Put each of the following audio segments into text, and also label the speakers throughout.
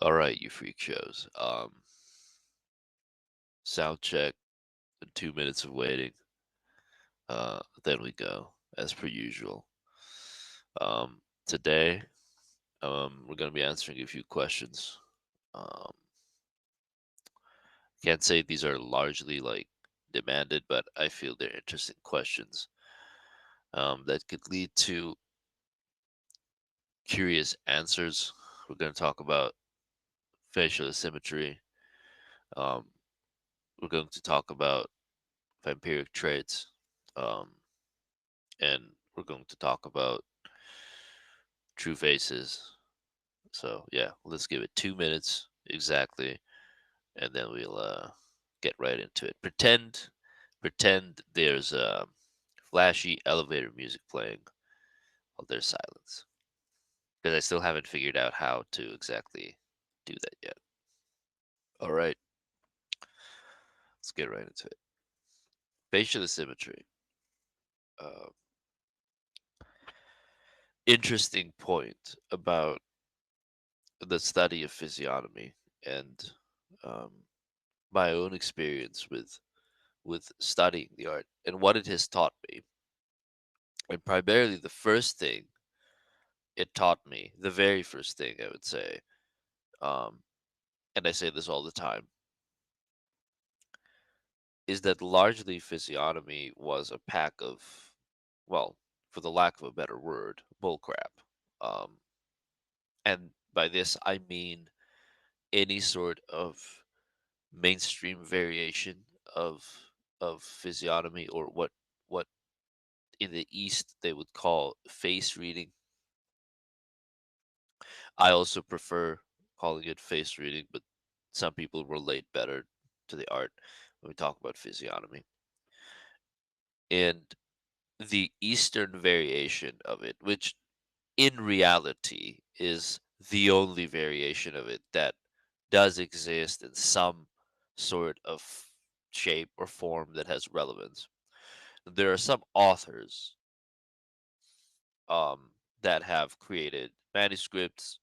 Speaker 1: All right, you freak shows. Sound check, 2 minutes of waiting. Then we go as per usual. Today, we're gonna be answering a few questions. Um, can't say these are largely like demanded, but I feel they're interesting questions. That could lead to curious answers. We're gonna talk about facial asymmetry. Um, we're going to talk about vampiric traits. Um, and we're going to talk about true faces. So yeah, let's give it 2 minutes exactly, and then we'll get right into it. Pretend there's flashy elevator music playing while there's silence, because I still haven't figured out how to exactly do that yet. All right, let's get right into it. Facial asymmetry. Uh, Interesting point about the study of physiognomy and um, my own experience with studying the art and what it has taught me. And primarily the first thing it taught me, the very first thing I would say, um, and I say this all the time, is that largely physiognomy was a pack of, well, for the lack of a better word, bullcrap. Um, and by this I mean any sort of mainstream variation of physiognomy, or what in the East they would call face reading. I also prefer calling it face reading, but some people relate better to the art when we talk about physiognomy. And the Eastern variation of it, which in reality is the only variation of it that does exist in some sort of shape or form that has relevance. There are some authors um, that have created manuscripts,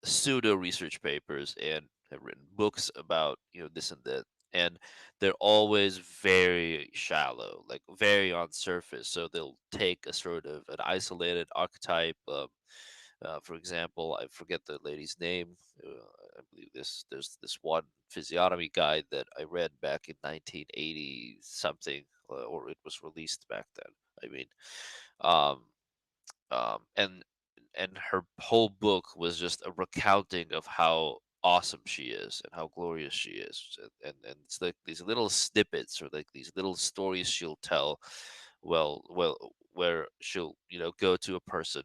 Speaker 1: pseudo research papers, and have written books about this and that, and they're always very shallow, like very on surface. So they'll take a sort of an isolated archetype. For example, I forget the lady's name. I believe there's this one physiognomy guide that I read back in 1980 something, or it was released back then. I mean, um, and her whole book was just a recounting of how awesome she is and how glorious she is, and it's like these little snippets, or like these little stories she'll tell, well, where she'll go to a person,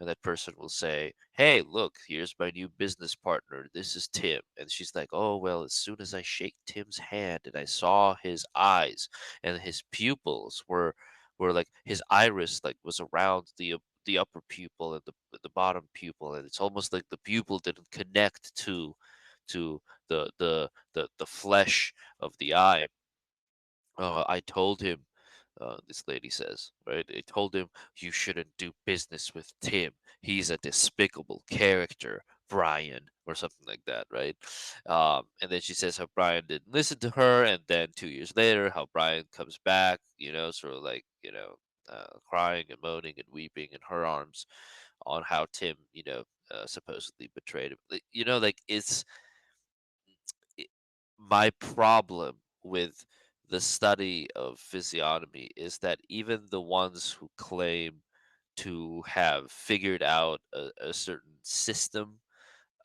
Speaker 1: and that person will say, hey, look, here's my new business partner, this is Tim. And she's like, oh, well, as soon as I shake Tim's hand and I saw his eyes, and his pupils were like, his iris like was around the upper pupil and the bottom pupil, and it's almost like the pupil didn't connect to the flesh of the eye. I told him, this lady says, right? I told him, you shouldn't do business with Tim. He's a despicable character, Brian, or something like that, right? And then she says how Brian didn't listen to her, and then 2 years later, how Brian comes back, sort of like, crying and moaning and weeping in her arms on how Tim, supposedly betrayed him. Like it, my problem with the study of physiognomy is that even the ones who claim to have figured out a certain system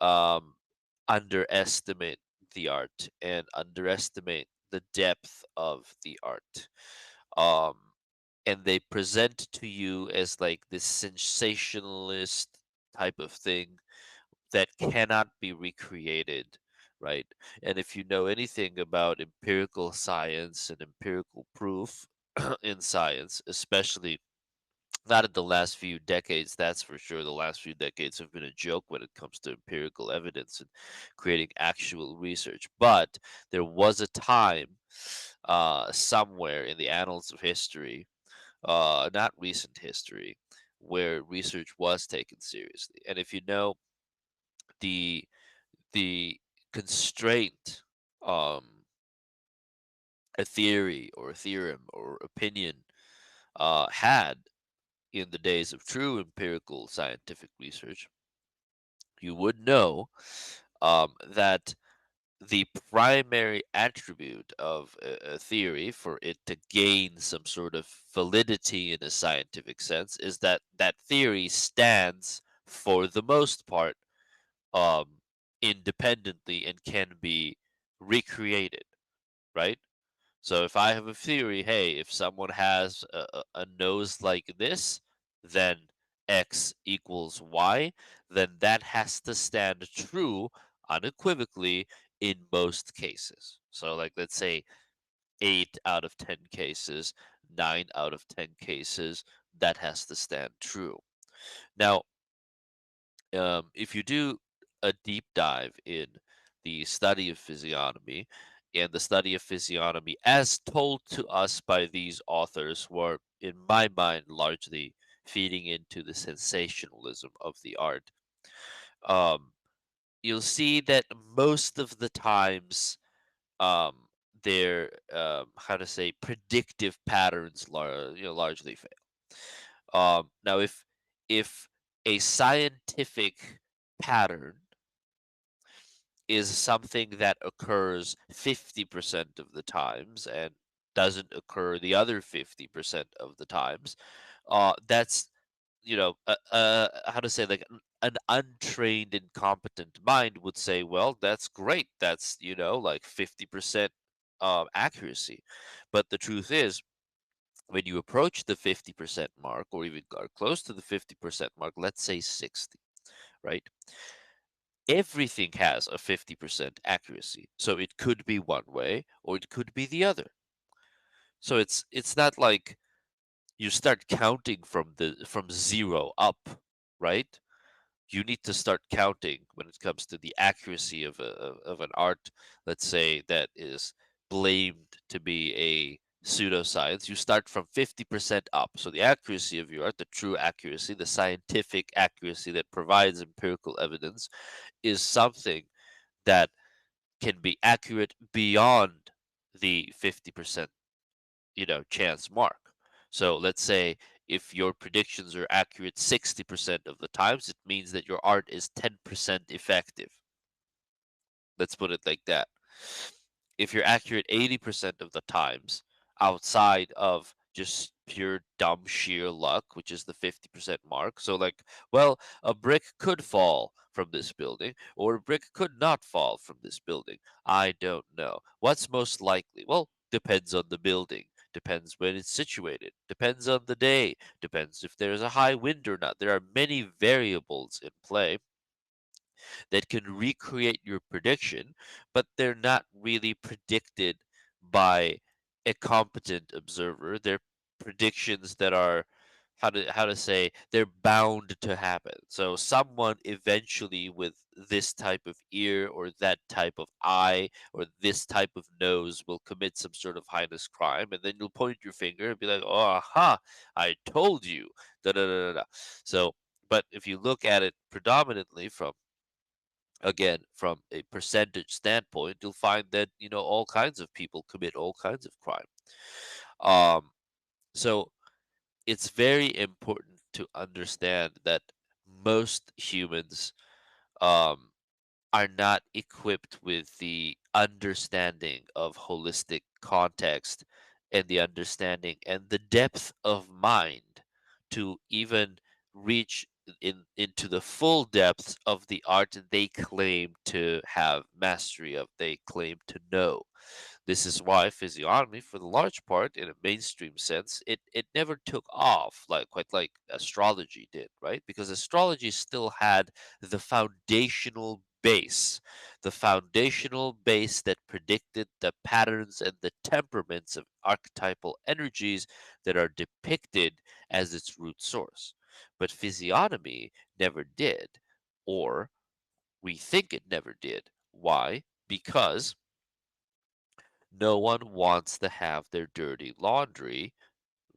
Speaker 1: um, underestimate the art and underestimate the depth of the art. Um, and they present to you as like this sensationalist type of thing that cannot be recreated, right? And if you know anything about empirical science and empirical proof in science, especially not in the last few decades, that's for sure. The last few decades have been a joke when it comes to empirical evidence and creating actual research. But there was a time, somewhere in the annals of history, not recent history, where research was taken seriously. And if you know the the constraint a theory or a theorem or opinion had in the days of true empirical scientific research, you would know that the primary attribute of a theory for it to gain some sort of validity in a scientific sense is that that theory stands for the most part um, independently and can be recreated, right? So if I have a theory, hey, if someone has a nose like this, then X equals Y, then that has to stand true unequivocally in most cases. So, like, let's say 8 out of 10 cases, 9 out of 10 cases, that has to stand true. Now, if you do a deep dive in the study of physiognomy and the study of physiognomy as told to us by these authors who are, in my mind, largely feeding into the sensationalism of the art, um, you'll see that most of the times um, their how to say predictive patterns largely fail. Now, if a scientific pattern is something that occurs 50% of the times and doesn't occur the other 50% of the times, that's, how to say, like an untrained, incompetent mind would say, well, that's great. That's, like 50% accuracy. But the truth is, when you approach the 50% mark, or even are close to the 50% mark, let's say 60, right? Everything has a 50% accuracy. So it could be one way or it could be the other. So it's not like you start counting from zero up, right? You need to start counting when it comes to the accuracy of an art, let's say, that is blamed to be a pseudoscience. You start from 50% up. So the accuracy of your art, the true accuracy, the scientific accuracy that provides empirical evidence, is something that can be accurate beyond the 50% chance mark. So let's say if your predictions are accurate 60% of the times, it means that your art is 10% effective. Let's put it like that. If you're accurate 80% of the times outside of just pure dumb sheer luck, which is the 50% mark. So, like, well, a brick could fall from this building, or a brick could not fall from this building. I don't know. What's most likely? Well, depends on the building. Depends when it's situated. Depends on the day. Depends if there's a high wind or not. There are many variables in play that can recreate your prediction, but they're not really predicted by a competent observer. They're predictions that are how to say they're bound to happen. So someone eventually with this type of ear or that type of eye or this type of nose will commit some sort of heinous crime, and then you'll point your finger and be like, "Oh, aha! I told you." Da da da da. Da. So, but if you look at it predominantly from again from a percentage standpoint, you'll find that all kinds of people commit all kinds of crime. Um so it's very important to understand that most humans um are not equipped with the understanding of holistic context and the understanding and the depth of mind to even reach into the full depths of the art they claim to have mastery of, they claim to know. This is why physiognomy, for the large part, in a mainstream sense, it never took off like quite like astrology did, right? Because astrology still had the foundational base that predicted the patterns and the temperaments of archetypal energies that are depicted as its root source. But physiognomy never did, or we think it never did. Why? Because no one wants to have their dirty laundry,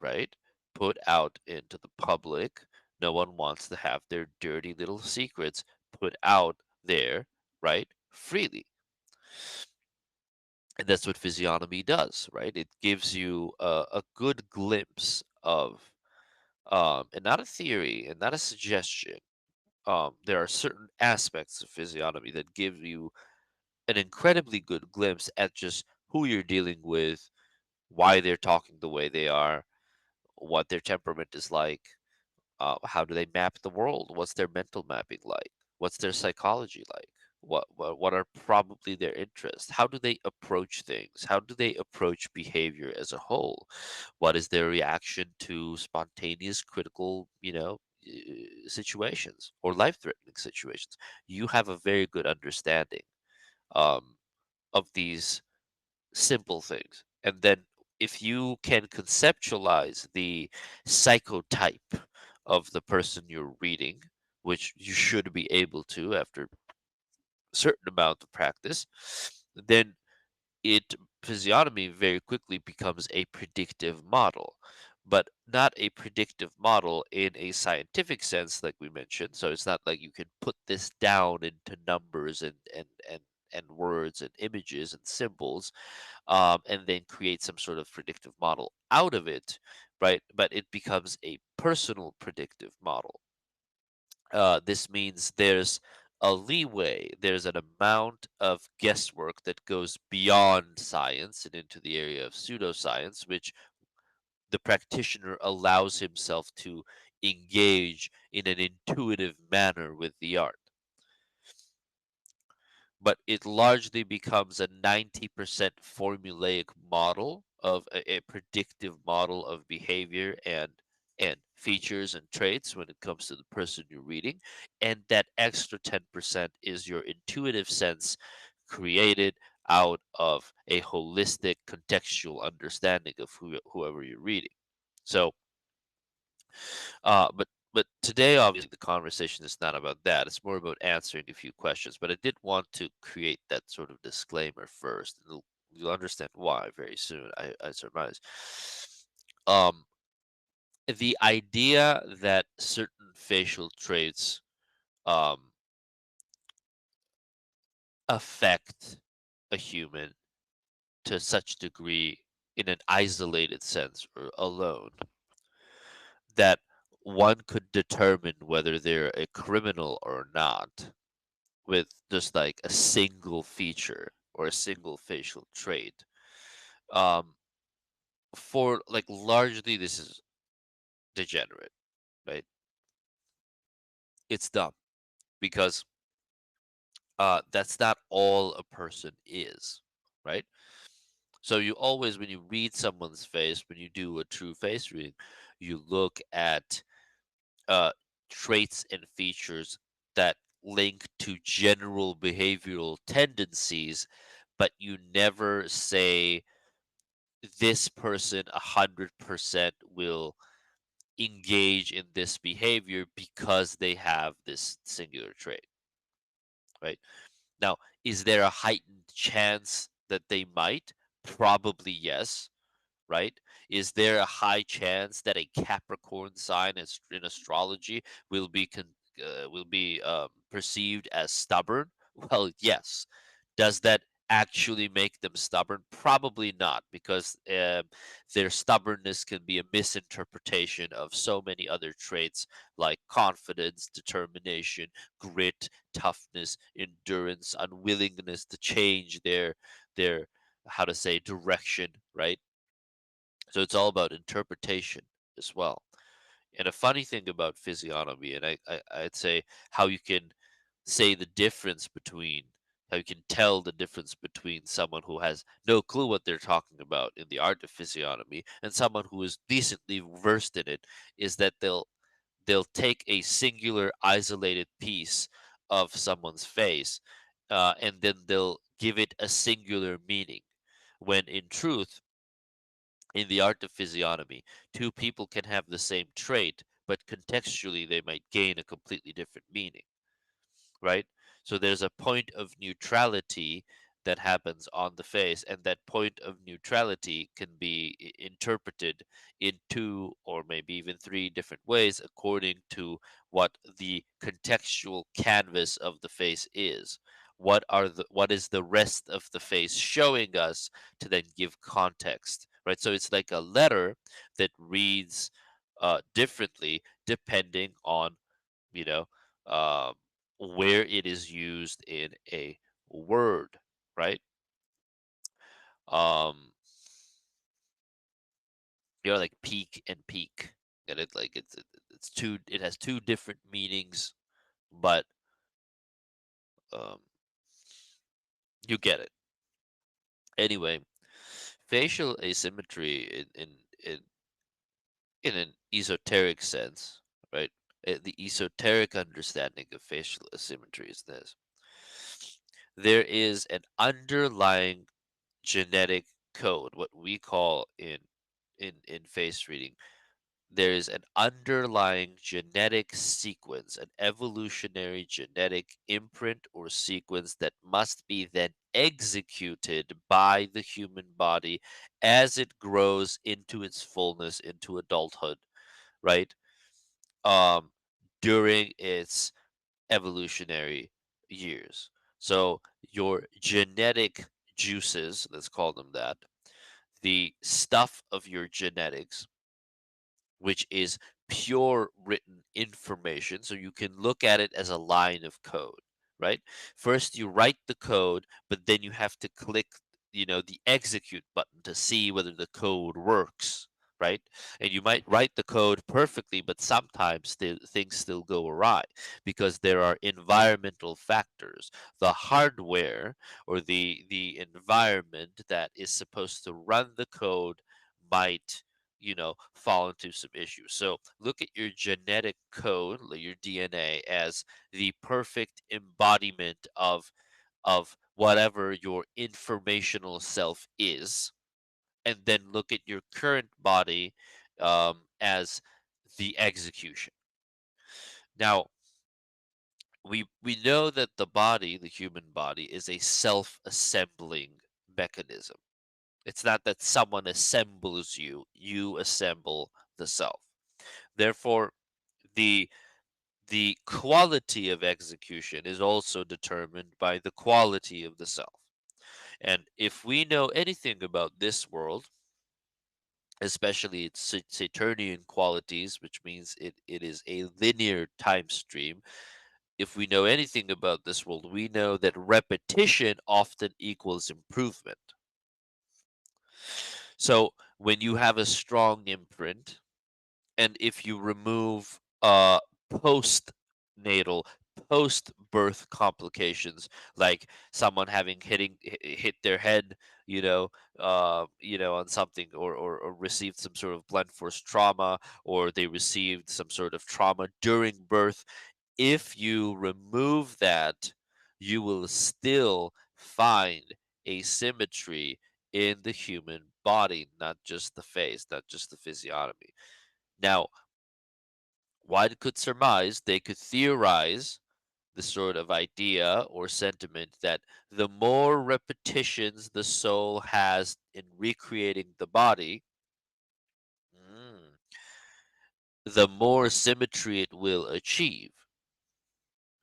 Speaker 1: right, put out into the public. No one wants to have their dirty little secrets put out there, right? freely. And that's what physiognomy does, right? It gives you a good glimpse of, and not a theory and not a suggestion. There are certain aspects of physiognomy that give you an incredibly good glimpse at just who you're dealing with, why they're talking the way they are, what their temperament is like, how do they map the world, what's their mental mapping like, what's their psychology like, what are probably their interests, how do they approach things, how do they approach behavior as a whole, what is their reaction to spontaneous critical, situations or life-threatening situations. You have a very good understanding um, of these simple things. And then if you can conceptualize the psychotype of the person you're reading, which you should be able to after a certain amount of practice, then it physiognomy very quickly becomes a predictive model, but not a predictive model in a scientific sense like we mentioned. So it's not like you can put this down into numbers and words and images and symbols, and then create some sort of predictive model out of it, right? But it becomes a personal predictive model. This means there's a leeway, there's an amount of guesswork that goes beyond science and into the area of pseudoscience, which the practitioner allows himself to engage in an intuitive manner with the art. But it largely becomes a 90% formulaic model of a predictive model of behavior and features and traits when it comes to the person you're reading, and that extra 10% is your intuitive sense created out of a holistic contextual understanding of whoever you're reading. So but today, obviously, the conversation is not about that. It's more about answering a few questions. But I did want to create that sort of disclaimer first. And you'll understand why very soon, I surmise. Um, the idea that certain facial traits um, affect a human to such degree in an isolated sense or alone that one could determine whether they're a criminal or not with just like a single feature or a single facial trait. Um, for like largely, this is degenerate, right? It's dumb because that's not all a person is, right? So you always, when you read someone's face, when you do a true face reading, you look at uh, traits and features that link to general behavioral tendencies, but you never say this person 100% will engage in this behavior because they have this singular trait, right? Now, is there a heightened chance that they might? Probably yes, right? Is there a high chance that a Capricorn sign in astrology will be perceived as stubborn? Well, yes. Does that actually make them stubborn? Probably not, because their stubbornness can be a misinterpretation of so many other traits like confidence, determination, grit, toughness, endurance, unwillingness to change their how to say direction, right? So it's all about interpretation as well. And a funny thing about physiognomy, and I'd say how you can say the difference between, how you can tell the difference between someone who has no clue what they're talking about in the art of physiognomy and someone who is decently versed in it, is that they'll take a singular isolated piece of someone's face, and then they'll give it a singular meaning, when in truth, in the art of physiognomy, two people can have the same trait, but contextually they might gain a completely different meaning, right? So there's a point of neutrality that happens on the face, and that point of neutrality can be interpreted in two or maybe even three different ways according to what the contextual canvas of the face is. what is the rest of the face showing us to then give context, right? So it's like a letter that reads differently depending on, you know, um, where it is used in a word, right? Um, like peak and peak. Get it? Like it's two. It has two different meanings, but um, you get it. Anyway, facial asymmetry in an esoteric sense, right? The esoteric understanding of facial asymmetry is this: there is an underlying genetic code, what we call in face reading. There is an underlying genetic sequence, an evolutionary genetic imprint or sequence that must be then executed by the human body as it grows into its fullness, into adulthood, right? Um, during its evolutionary years. So your genetic juices, let's call them that, the stuff of your genetics, which is pure written information. So you can look at it as a line of code, right? First, you write the code, but then you have to click, the execute button to see whether the code works, right? And you might write the code perfectly, but sometimes things still go awry because there are environmental factors. The hardware or the environment that is supposed to run the code might fall into some issues. So look at your genetic code, your DNA, as the perfect embodiment of whatever your informational self is, and then look at your current body as the execution. Now, we know that the body, the human body, is a self-assembling mechanism. It's not that someone assembles you, you assemble the self. Therefore, the the quality of execution is also determined by the quality of the self. And if we know anything about this world, especially its Saturnian qualities, which means it is a linear time stream, if we know anything about this world, we know that repetition often equals improvement. So when you have a strong imprint, and if you remove postnatal, post birth complications, like someone having hit their head, on something, or received some sort of blunt force trauma, or they received some sort of trauma during birth, if you remove that, you will still find asymmetry in the human body, not just the face, not just the physiognomy. Now, one could surmise, they could theorize the sort of idea or sentiment that the more repetitions the soul has in recreating the body, mm, the more symmetry it will achieve.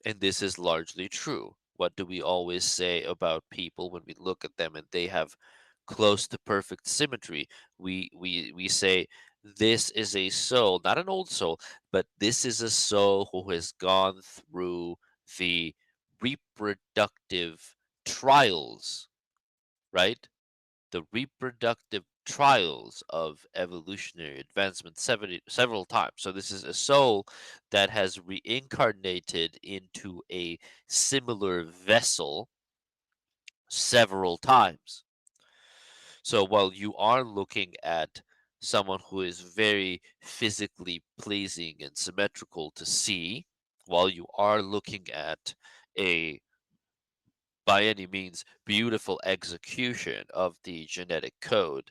Speaker 1: And this is largely true. What do we always say about people when we look at them and they have close to perfect symmetry? We say this is a soul, not an old soul, but this is a soul who has gone through the reproductive trials, right? The reproductive trials of evolutionary advancement several times. So this is a soul that has reincarnated into a similar vessel several times. So while you are looking at someone who is very physically pleasing and symmetrical to see, while you are looking at a by any means beautiful execution of the genetic code,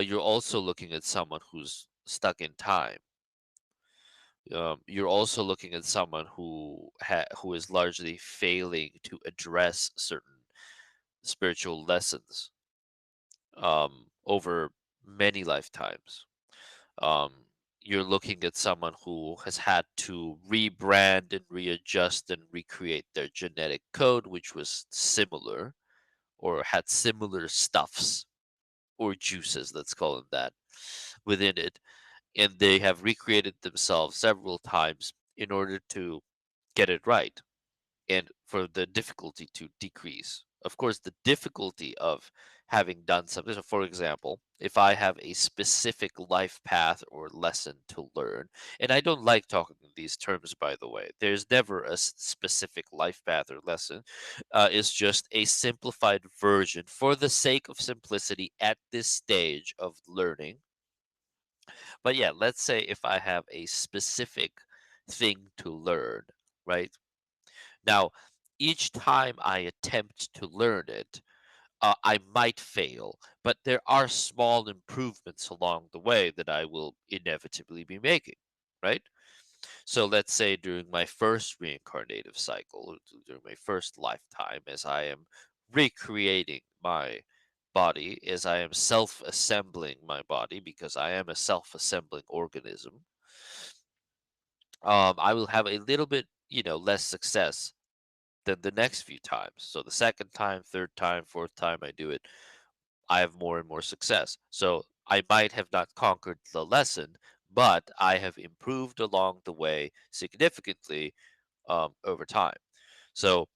Speaker 1: you're also looking at someone who's stuck in time. You're also looking at someone who is largely failing to address certain spiritual lessons over many lifetimes. Um, you're looking at someone who has had to rebrand and readjust and recreate their genetic code, which was similar or had similar stuffs or juices, let's call them that, within it. And they have recreated themselves several times in order to get it right and for the difficulty to decrease. Of course, the difficulty of having done something. So, for example, if I have a specific life path or lesson to learn, and I don't like talking in these terms, by the way, there's never a specific life path or lesson. It's just a simplified version for the sake of simplicity at this stage of learning. But yeah, let's say if I have a specific thing to learn, right? Now, each time I attempt to learn it, I might fail, but there are small improvements along the way that I will inevitably be making, right? So let's say during my first reincarnative cycle, or during my first lifetime, as I am recreating my body, as I am self assembling my body, because I am a self assembling organism, I will have a little bit, less success than the next few times. So the second time, third time, fourth time I do it, I have more and more success. So I might have not conquered the lesson, but I have improved along the way significantly over time. So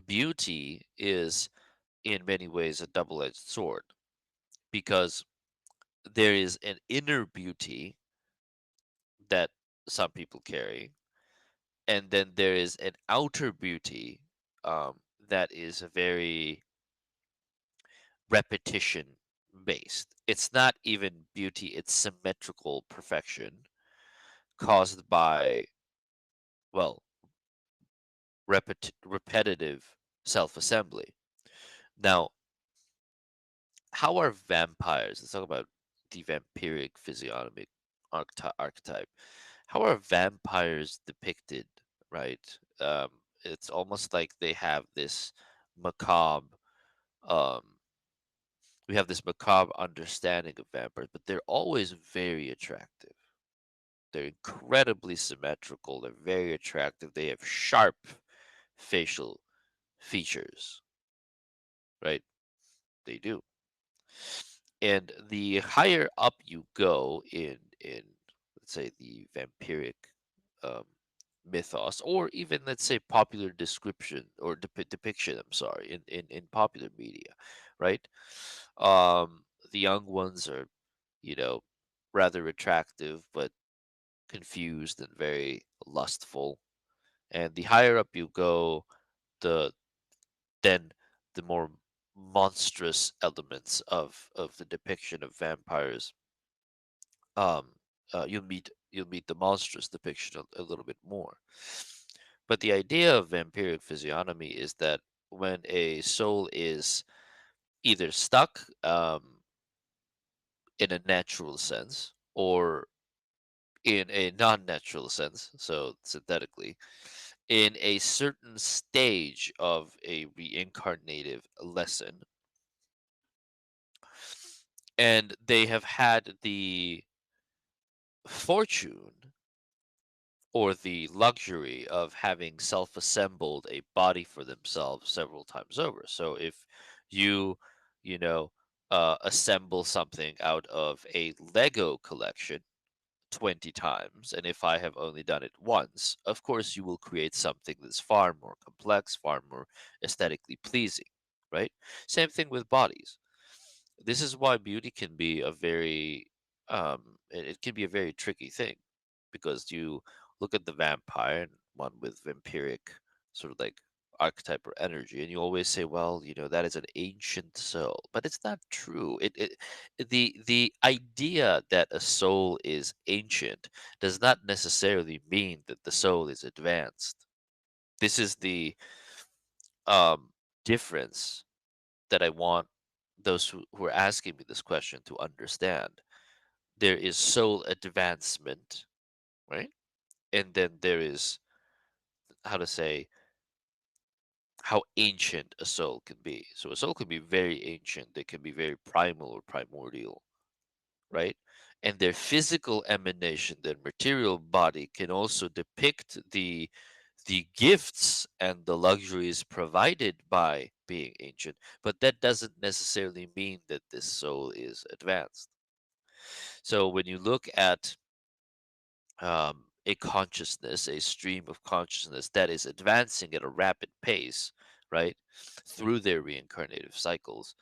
Speaker 1: beauty is in many ways a double-edged sword because there is an inner beauty that some people carry, and then there is an outer beauty that is a very repetition based. It's not even beauty, it's symmetrical perfection caused by, well, repetitive self assembly. Now, how are vampires? Let's talk about the vampiric physiognomy archetype. How are vampires depicted, right? Um, it's almost like they have this macabre, um, we have this macabre understanding of vampires, but they're always very attractive. They're incredibly symmetrical. They're very attractive. They have sharp facial features, right? They do. And the higher up you go in let's say the vampiric um, mythos, or even let's say popular description or depiction. I'm sorry, in popular media, right? The young ones are, you know, rather attractive, but confused and very lustful. And the higher up you go, the then the more monstrous elements of the depiction of vampires, um you'll meet the monstrous depiction a little bit more. But the idea of vampiric physiognomy is that when a soul is either stuck in a natural sense or in a non-natural sense, so synthetically, in a certain stage of a reincarnative lesson, and they have had the fortune or the luxury of having self-assembled a body for themselves several times over. So if you, you know, assemble something out of a Lego collection 20 times, and if I have only done it once, of course you will create something that's far more complex, far more aesthetically pleasing, right? Same thing with bodies. This is why beauty can be a very it can be a very tricky thing, because you look at the vampire and one with vampiric sort of like archetype or energy, and you always say, well, that is an ancient soul, but it's not true. The idea that a soul is ancient does not necessarily mean that the soul is advanced. This is the um difference that I want those who are asking me this question to understand. There is soul advancement, right? And then there is, how to say, how ancient a soul can be. So a soul can be very ancient, they can be very primal or primordial, right? and their physical emanation, their material body, can also depict the gifts and the luxuries provided by being ancient, but that doesn't necessarily mean that this soul is advanced. So when you look at a consciousness, a stream of consciousness that is advancing at a rapid pace, right, through their reincarnative cycles,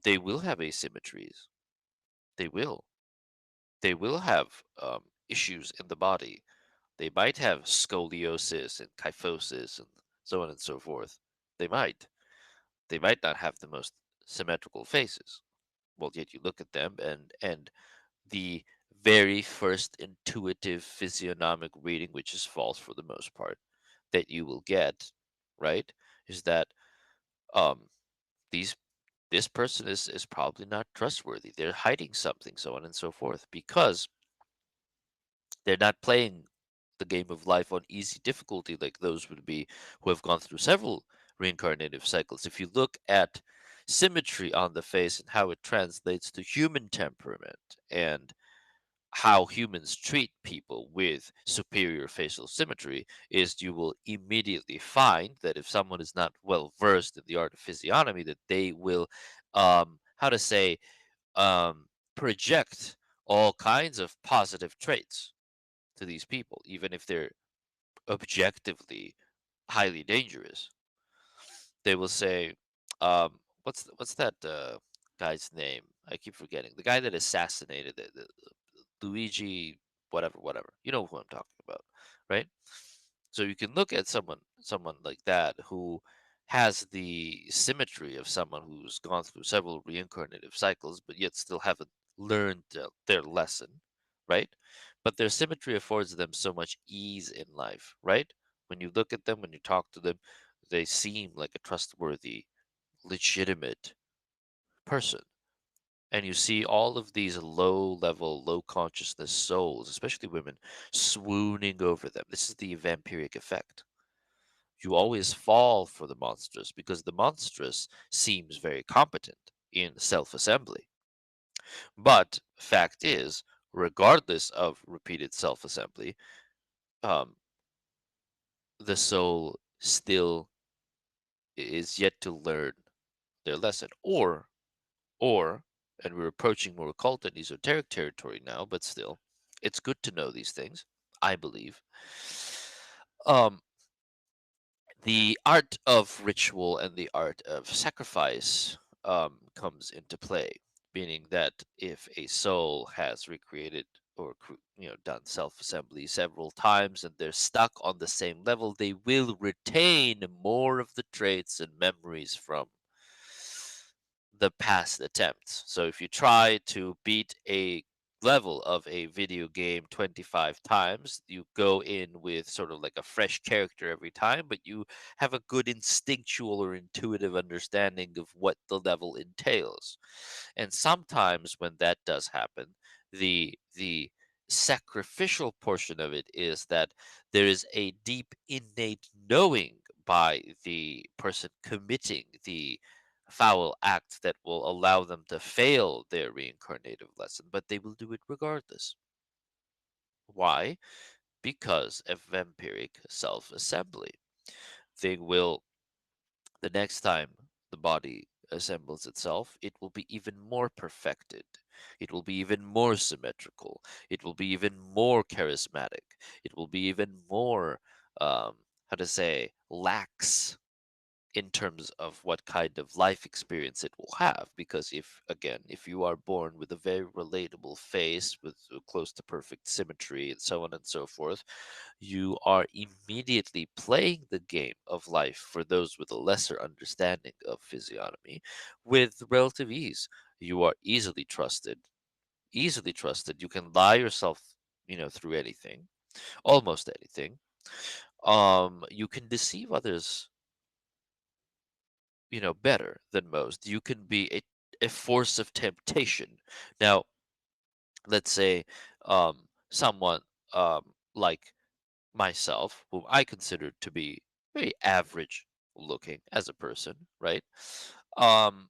Speaker 1: they will have asymmetries. They will. They will have issues in the body. They might have scoliosis and kyphosis and so on and so forth. They might. They might not have the most symmetrical faces. Well, yet you look at them, and the very first intuitive physiognomic reading, which is false for the most part, that you will get, right, is that um these this person is probably not trustworthy. They're hiding something, so on and so forth, because they're not playing the game of life on easy difficulty like those would be who have gone through several reincarnative cycles. If you look at symmetry on the face and how it translates to human temperament and how humans treat people with superior facial symmetry, is you will immediately find that if someone is not well versed in the art of physiognomy, that they will how to say um project all kinds of positive traits to these people, even if they're objectively highly dangerous. They will say, what's that guy's name? I keep forgetting. The guy that assassinated Luigi, whatever, whatever. You know who I'm talking about, right? So you can look at someone like that who has the symmetry of someone who's gone through several reincarnative cycles, but yet still haven't learned their lesson, right? But their symmetry affords them so much ease in life, right? When you look at them, when you talk to them, they seem like a trustworthy, legitimate person. And you see all of these low level, low consciousness souls, especially women, swooning over them. This is the vampiric effect. You always fall for the monstrous because the monstrous seems very competent in self assembly. But fact is, regardless of repeated self assembly, um, the soul still is yet to learn their lesson. Or, and we're approaching more occult and esoteric territory now, but still, it's good to know these things, I believe. Um, the art of ritual and the art of sacrifice comes into play, meaning that if a soul has recreated or done self-assembly several times and they're stuck on the same level, they will retain more of the traits and memories from the past attempts. So if you try to beat a level of a video game 25 times, you go in with sort of like a fresh character every time, but you have a good instinctual or intuitive understanding of what the level entails. And sometimes when that does happen, the sacrificial portion of it is that there is a deep innate knowing by the person committing the foul act that will allow them to fail their reincarnative lesson, but they will do it regardless. Why? Because of vampiric self assembly. They will, the next time the body assembles itself, it will be even more perfected. It will be even more symmetrical. It will be even more charismatic. It will be even more, how to say, lax in terms of what kind of life experience it will have. Because if, again, if you are born with a very relatable face with close to perfect symmetry and so on and so forth, you are immediately playing the game of life for those with a lesser understanding of physiognomy with relative ease. You are easily trusted. Easily trusted. You can lie yourself, through anything, almost anything. You can deceive others, better than most. You can be a force of temptation. Now, let's say someone like myself, whom I consider to be very average looking as a person, right? Um,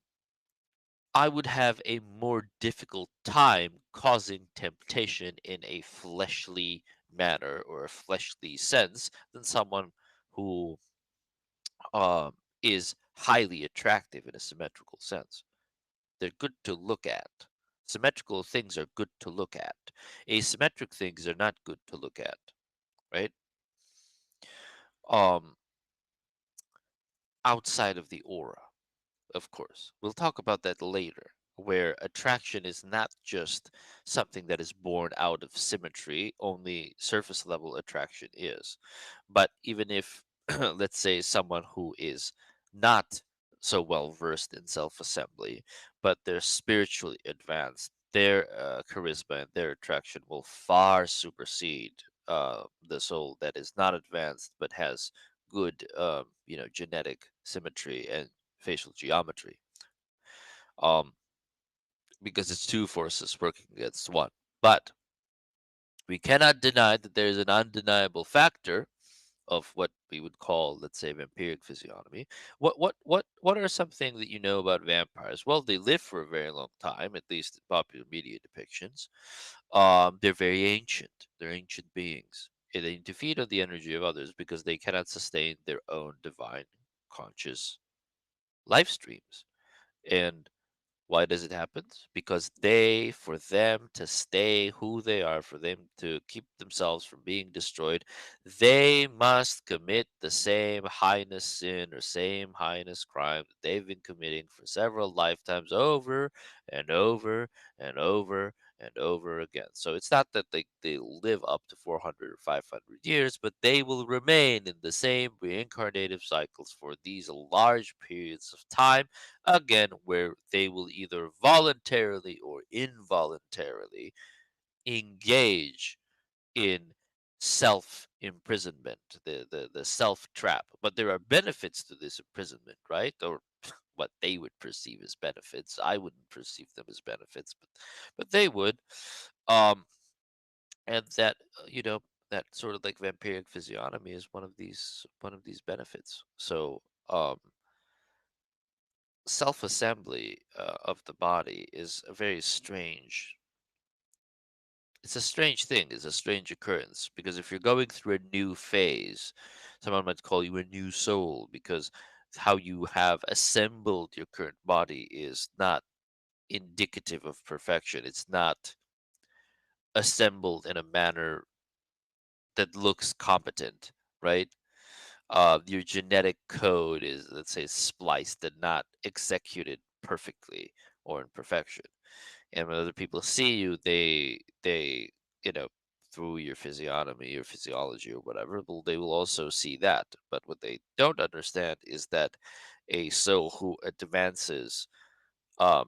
Speaker 1: I would have a more difficult time causing temptation in a fleshly manner or a fleshly sense than someone who is highly attractive in a symmetrical sense. They're good to look at. Symmetrical things are good to look at. Asymmetric things are not good to look at, right? Um, Outside of the aura, of course. We'll talk about that later, where attraction is not just something that is born out of symmetry, only surface level attraction is. But even if, let's say, someone who is not so well versed in self assembly, but they're spiritually advanced, their charisma and their attraction will far supersede the soul that is not advanced but has good, genetic symmetry and facial geometry, um, because it's two forces working against one. But we cannot deny that there is an undeniable factor of what we would call, let's say, vampiric physiognomy. What are some things that you know about vampires? Well, they live for a very long time, at least in popular media depictions. They're very ancient. They're ancient beings. And they defeat on the energy of others because they cannot sustain their own divine conscious life streams. And why does it happen? Because for them to stay who they are, for them to keep themselves from being destroyed, they must commit the same heinous sin or same heinous crime that they've been committing for several lifetimes over and over and over and over again. So it's not that they live up to 400 or 500 years, but they will remain in the same reincarnative cycles for these large periods of time, again, where they will either voluntarily or involuntarily engage in self imprisonment, the self trap. But there are benefits to this imprisonment, right? Or what they would perceive as benefits. I wouldn't perceive them as benefits, but they would. Um, and that that sort of like vampiric physiognomy is one of these benefits. So self-assembly of the body is a very strange, it's a strange thing, it's a strange occurrence, because if you're going through a new phase, someone might call you a new soul, because how you have assembled your current body is not indicative of perfection. It's not assembled in a manner that looks competent, right? Your genetic code is, let's say, spliced and not executed perfectly or in perfection. And when other people see you, they you know through your physiognomy, your physiology, or whatever, they will also see that. But what they don't understand is that a soul who advances um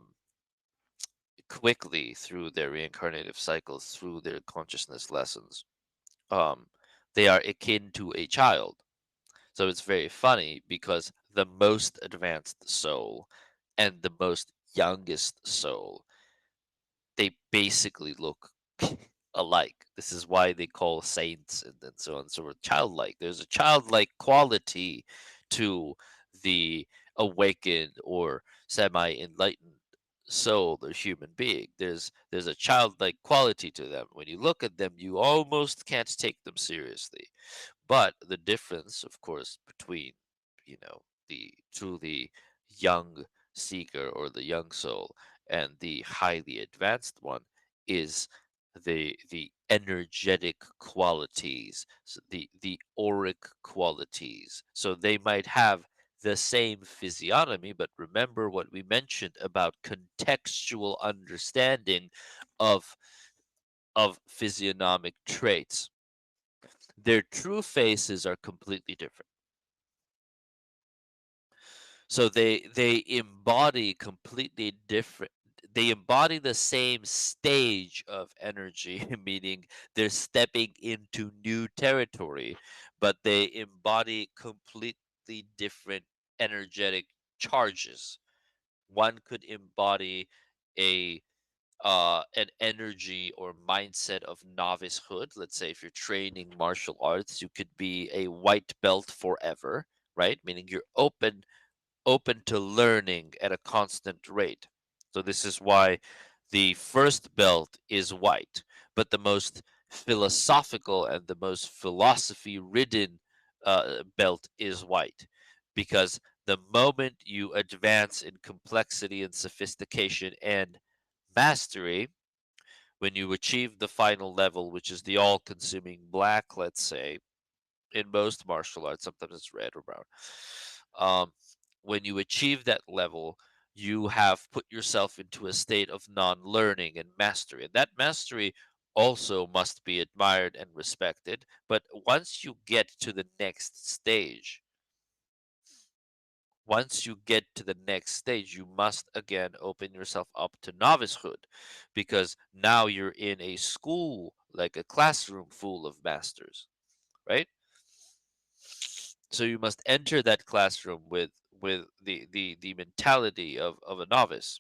Speaker 1: quickly through their reincarnative cycles, through their consciousness lessons, um they are akin to a child. So it's very funny because the most advanced soul and the most youngest soul, they basically look alike. This is why they call saints and so on, so forth childlike. There's a childlike quality to the awakened or semi-enlightened soul or human being. There's a childlike quality to them. When you look at them, you almost can't take them seriously. But the difference, of course, between, the truly young seeker or the young soul and the highly advanced one is the energetic qualities, the auric qualities. So they might have the same physiognomy, but remember what we mentioned about contextual understanding of physiognomic traits. Their true faces are completely different. So they embody completely different, they embody the same stage of energy, meaning they're stepping into new territory, but they embody completely different energetic charges. One could embody a an energy or mindset of novicehood. Let's say if you're training martial arts, you could be a white belt forever, right? Meaning you're open to learning at a constant rate. So this is why the first belt is white, but the most philosophical and the most philosophy ridden belt is white, because the moment you advance in complexity and sophistication and mastery, when you achieve the final level, which is the all consuming black, let's say, in most martial arts, sometimes it's red or brown. Um, when you achieve that level, you have put yourself into a state of non learning and mastery. And that mastery also must be admired and respected. But once you get to the next stage, you must again open yourself up to novicehood, because now you're in a school, like a classroom full of masters, right? So you must enter that classroom with the mentality of a novice.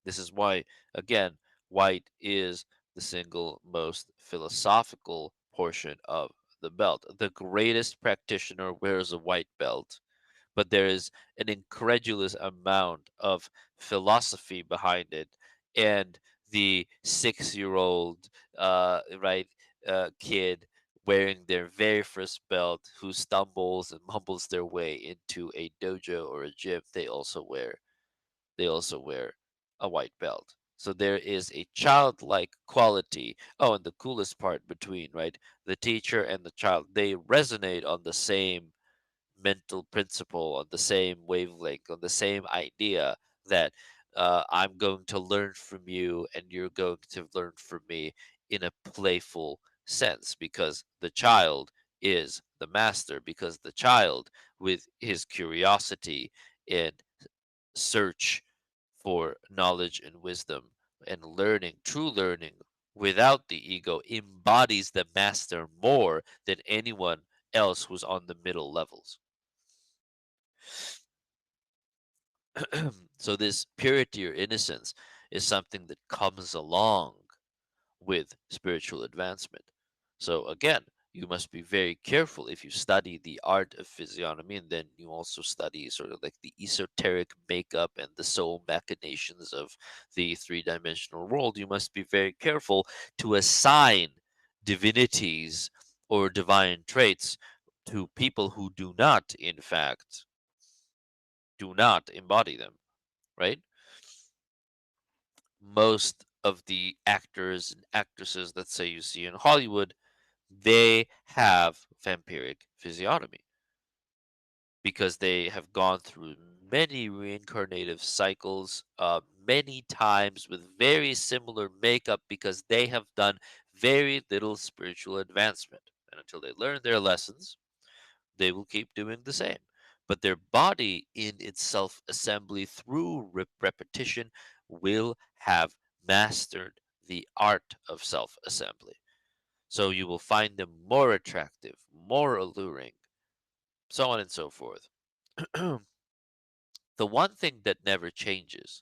Speaker 1: This is why, again, white is the single most philosophical portion of the belt. The greatest practitioner wears a white belt, but there is an incredulous amount of philosophy behind it. And the 6 year old, right, kid wearing their very first belt, who stumbles and mumbles their way into a dojo or a gym, they also wear a white belt. So there is a childlike quality. Oh, and the coolest part between, right, the teacher and the child, they resonate on the same mental principle, on the same wavelength, on the same idea that I'm going to learn from you and you're going to learn from me in a playful sense, because the child is the master, because the child, with his curiosity and search for knowledge and wisdom and learning, true learning without the ego, embodies the master more than anyone else who's on the middle levels. So this purity or innocence is something that comes along with spiritual advancement. So again, you must be very careful if you study the art of physiognomy, and then you also study sort of like the esoteric makeup and the soul machinations of the three-dimensional world. You must be very careful to assign divinities or divine traits to people who do not, in fact, do not embody them, right? Most of the actors and actresses that say you see in Hollywood, they have vampiric physiognomy because they have gone through many reincarnative cycles, many times with very similar makeup, because they have done very little spiritual advancement. And until they learn their lessons, they will keep doing the same. But their body, in its self assembly through repetition, will have mastered the art of self assembly. So you will find them more attractive, more alluring, so on and so forth. The one thing that never changes,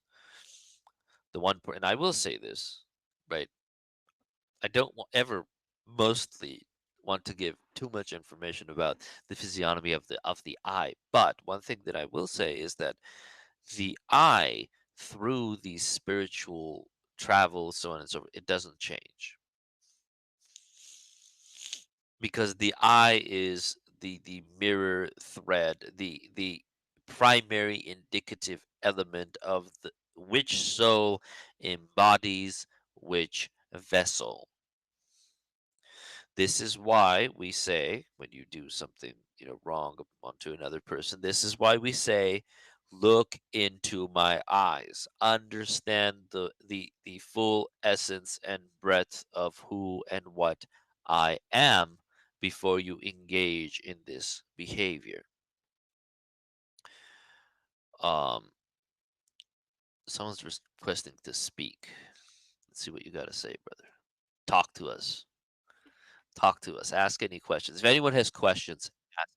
Speaker 1: and I will say this, right? I don't ever mostly want to give too much information about the physiognomy of the eye. But one thing that I will say is that the eye, through these spiritual travels, so on and so forth, it doesn't change, because the eye is the mirror thread, the primary indicative element of the which soul embodies which vessel. This is why we say, when you do something, wrong onto another person, this is why we say, look into my eyes, understand the full essence and breadth of who and what I am before you engage in this behavior. Um, Someone's requesting to speak. Let's see what you got to say, brother. Talk to us. Talk to us. Ask any questions. If anyone has questions, ask.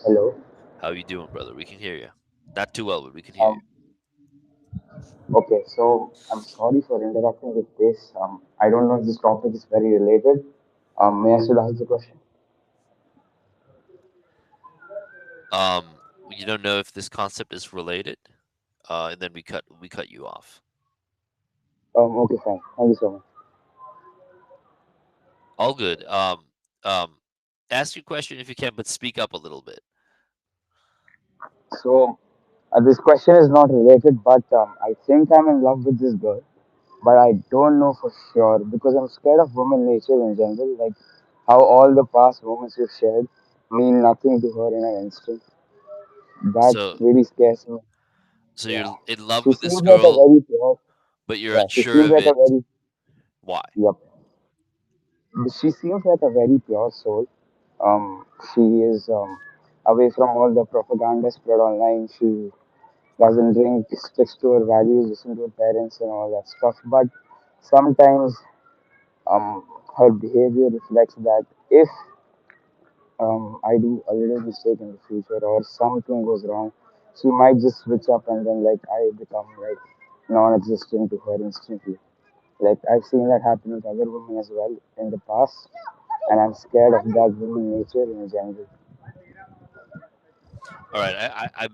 Speaker 2: Hello.
Speaker 1: How you doing, brother? We can hear you. Not too well, but we can hear you.
Speaker 2: Um, okay, so I'm sorry for interrupting with this. I don't know if this topic is very related. May I still ask the question?
Speaker 1: Um, You don't know if this concept is related, and then we cut you off.
Speaker 2: Okay, fine. Thank you so much.
Speaker 1: All good. Um, ask your question if you can, but speak up a little bit.
Speaker 2: So, this question is not related, but I think I'm in love with this girl, but I don't know for sure because I'm scared of woman nature in general, like how all the past moments we've shared mean nothing to her in an instant. That
Speaker 1: So,
Speaker 2: really scares me.
Speaker 1: so
Speaker 2: Yeah.
Speaker 1: you're in love
Speaker 2: She
Speaker 1: with this
Speaker 2: seems like a
Speaker 1: girl,
Speaker 2: very pure,
Speaker 1: but you're
Speaker 2: yeah, she
Speaker 1: unsure
Speaker 2: seems
Speaker 1: of
Speaker 2: like a
Speaker 1: it.
Speaker 2: very,
Speaker 1: Why?
Speaker 2: yep. She seems like a very pure soul. She is away from all the propaganda spread online. She doesn't drink, sticks to her values, listen to her parents and all that stuff. But sometimes her behavior reflects that if I do a little mistake in the future or something goes wrong, she might just switch up and then like I become like non-existent to her instantly. Like I've seen that happen with other women as well in the past, and I'm scared of that woman nature in general.
Speaker 1: All right, I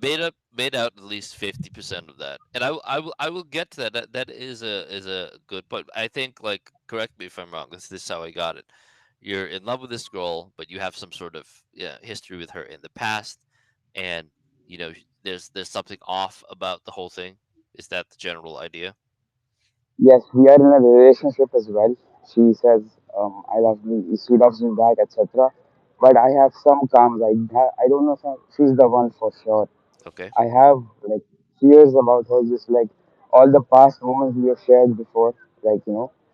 Speaker 1: made out at least 50% of that, and I will get to that. That is a good point. I think, like, correct me if I'm wrong. This is how I got it. You're in love with this girl, but you have some sort of, yeah, history with her in the past, and there's something off about the whole thing. Is that the general idea?
Speaker 2: Yes, we are in a relationship as well. She says, "I love me," she loves me back, etc. But I have some calms. I don't know if she's the one for sure.
Speaker 1: Okay.
Speaker 2: I have like fears about her, just like all the past moments we have shared before, like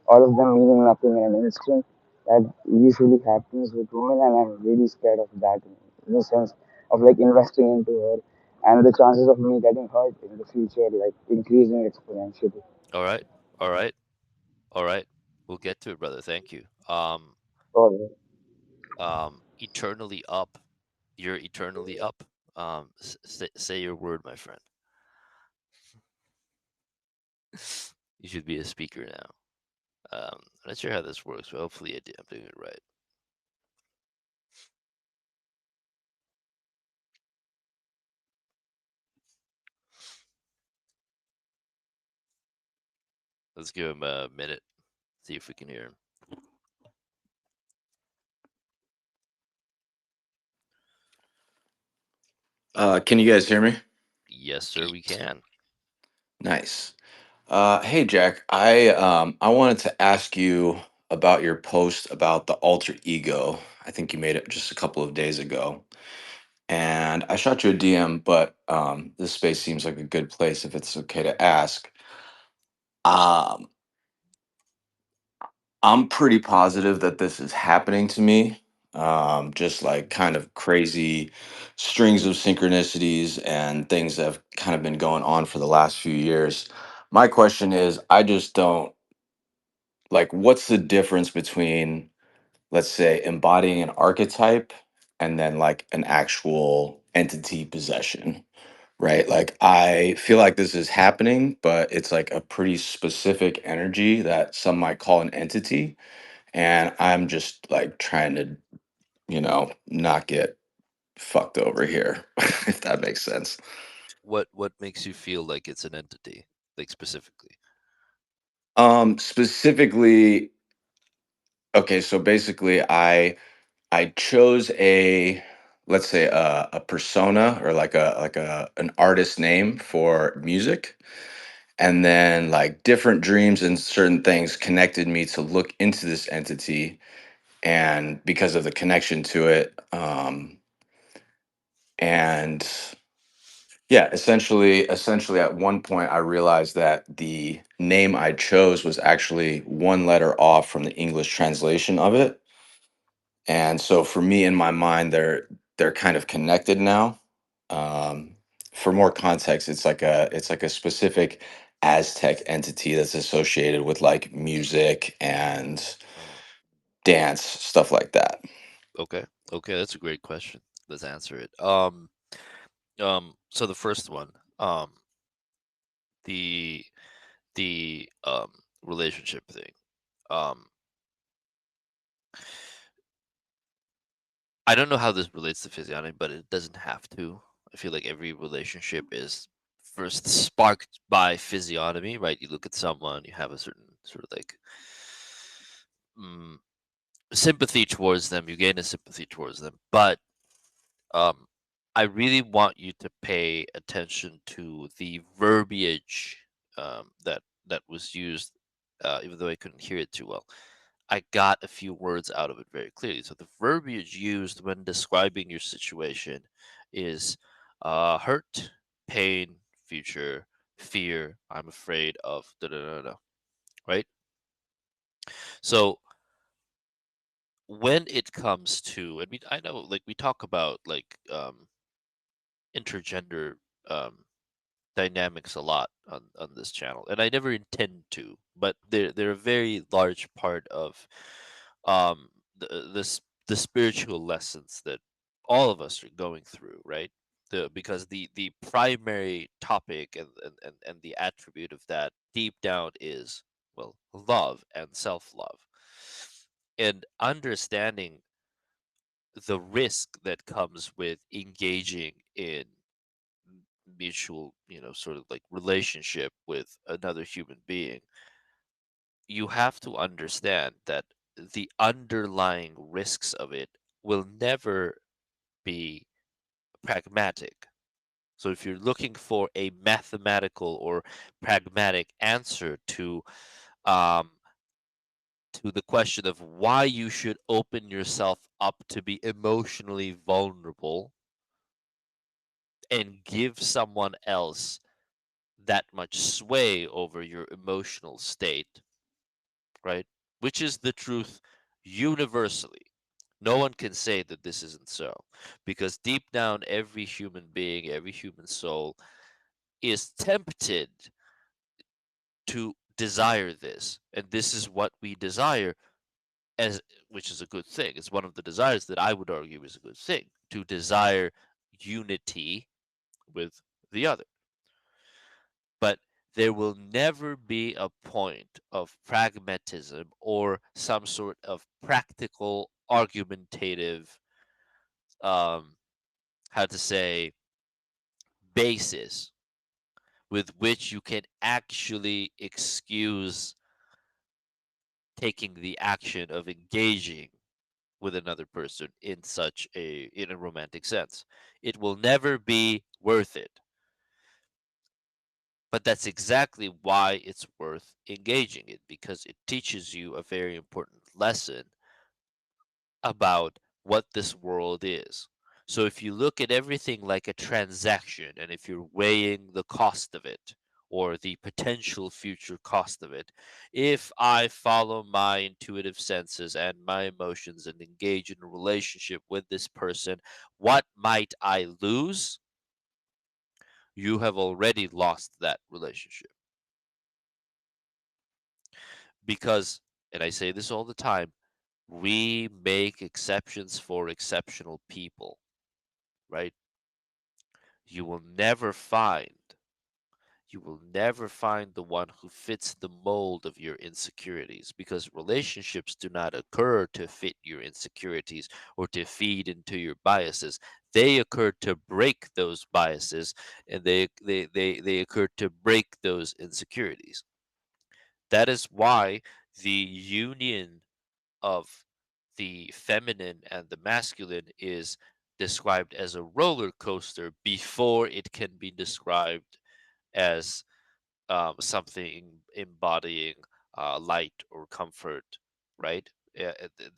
Speaker 2: all of them meaning nothing in an instant. That usually happens with women, and I'm really scared of that in the sense of like investing into her, and the chances of me getting hurt in the future like increasing exponentially.
Speaker 1: All right. All right. All right. We'll get to it, brother. Thank you.
Speaker 2: Oh,
Speaker 1: Eternally up. You're eternally up. Say your word, my friend. You should be a speaker now. I'm not sure how this works, but hopefully I'm doing it right. Let's give him a minute. See if we can hear him.
Speaker 3: Can you guys hear me?
Speaker 1: Yes, sir, we can.
Speaker 3: Nice. Hey Jack, I wanted to ask you about your post about the alter ego. I think you made it just a couple of days ago, and I shot you a DM, but this space seems like a good place if it's okay to ask. Um, I'm pretty positive that this is happening to me. Just like kind of crazy strings of synchronicities and things that have kind of been going on for the last few years. My question is, I just don't like what's the difference between, let's say, embodying an archetype and then like an actual entity possession, right? Like I feel like this is happening, but it's like a pretty specific energy that some might call an entity, and I'm just like trying to, not get fucked over here, if that makes sense.
Speaker 1: What makes you feel like it's an entity, like specifically?
Speaker 3: Specifically, okay, so basically I chose a, let's say, a persona or like a an artist name for music, and then like different dreams and certain things connected me to look into this entity, and because of the connection to it, and yeah, essentially at one point I realized that the name I chose was actually one letter off from the English translation of it. And so for me in my mind they're kind of connected now. Um for more context, it's like a specific Aztec entity that's associated with like music and
Speaker 1: Mm,
Speaker 3: dance, stuff like that.
Speaker 1: okay, okay, that's a great question. Let's answer it. So the first one, the the relationship thing. Um, I don't know how this relates to physiognomy, but it doesn't have to. I feel like every relationship is first sparked by physiognomy, right? You look at someone, you have a certain sort of like mm, sympathy towards them, you gain a sympathy towards them. But um, I really want you to pay attention to the verbiage that was used, even though I couldn't hear it too well. I got a few words out of it very clearly. So the verbiage used when describing your situation is hurt, pain, future, fear. I'm afraid of da da da da. Right. So when it comes to, I mean, I know like we talk about like intergender um, dynamics a lot on this channel, and I never intend to, but they're a very large part of um the spiritual lessons that all of us are going through, right? Because the primary topic and the attribute of that deep down is, well, love and self-love, and understanding the risk that comes with engaging in mutual, sort of like relationship with another human being. You have to understand that the underlying risks of it will never be pragmatic. So if you're looking for a mathematical or pragmatic answer um, to the question of why you should open yourself up to be emotionally vulnerable and give someone else that much sway over your emotional state, right? Which is the truth universally. No one can say that this isn't so, because deep down, every human being, every human soul is tempted to desire this. And this is what we desire, as which is a good thing. It's one of the desires that I would argue is a good thing, to desire unity with the other. But there will never be a point of pragmatism or some sort of practical argumentative um how to say basis with which you can actually excuse taking the action of engaging with another person in a romantic sense. It will never be worth it. But that's exactly why it's worth engaging in, because it teaches you a very important lesson about what this world is. So if you look at everything like a transaction, and if you're weighing the cost of it or the potential future cost of it, if I follow my intuitive senses and my emotions and engage in a relationship with this person, what might I lose? You have already lost that relationship. Because, and I say this all the time, we make exceptions for exceptional people, right? You will never find, you will never find the one who fits the mold of your insecurities, because relationships do not occur to fit your insecurities or to feed into your biases. They occur to break those biases, and they occur to break those insecurities. That is why the union of the feminine and the masculine is described as a roller coaster before it can be described as something embodying light or comfort, right?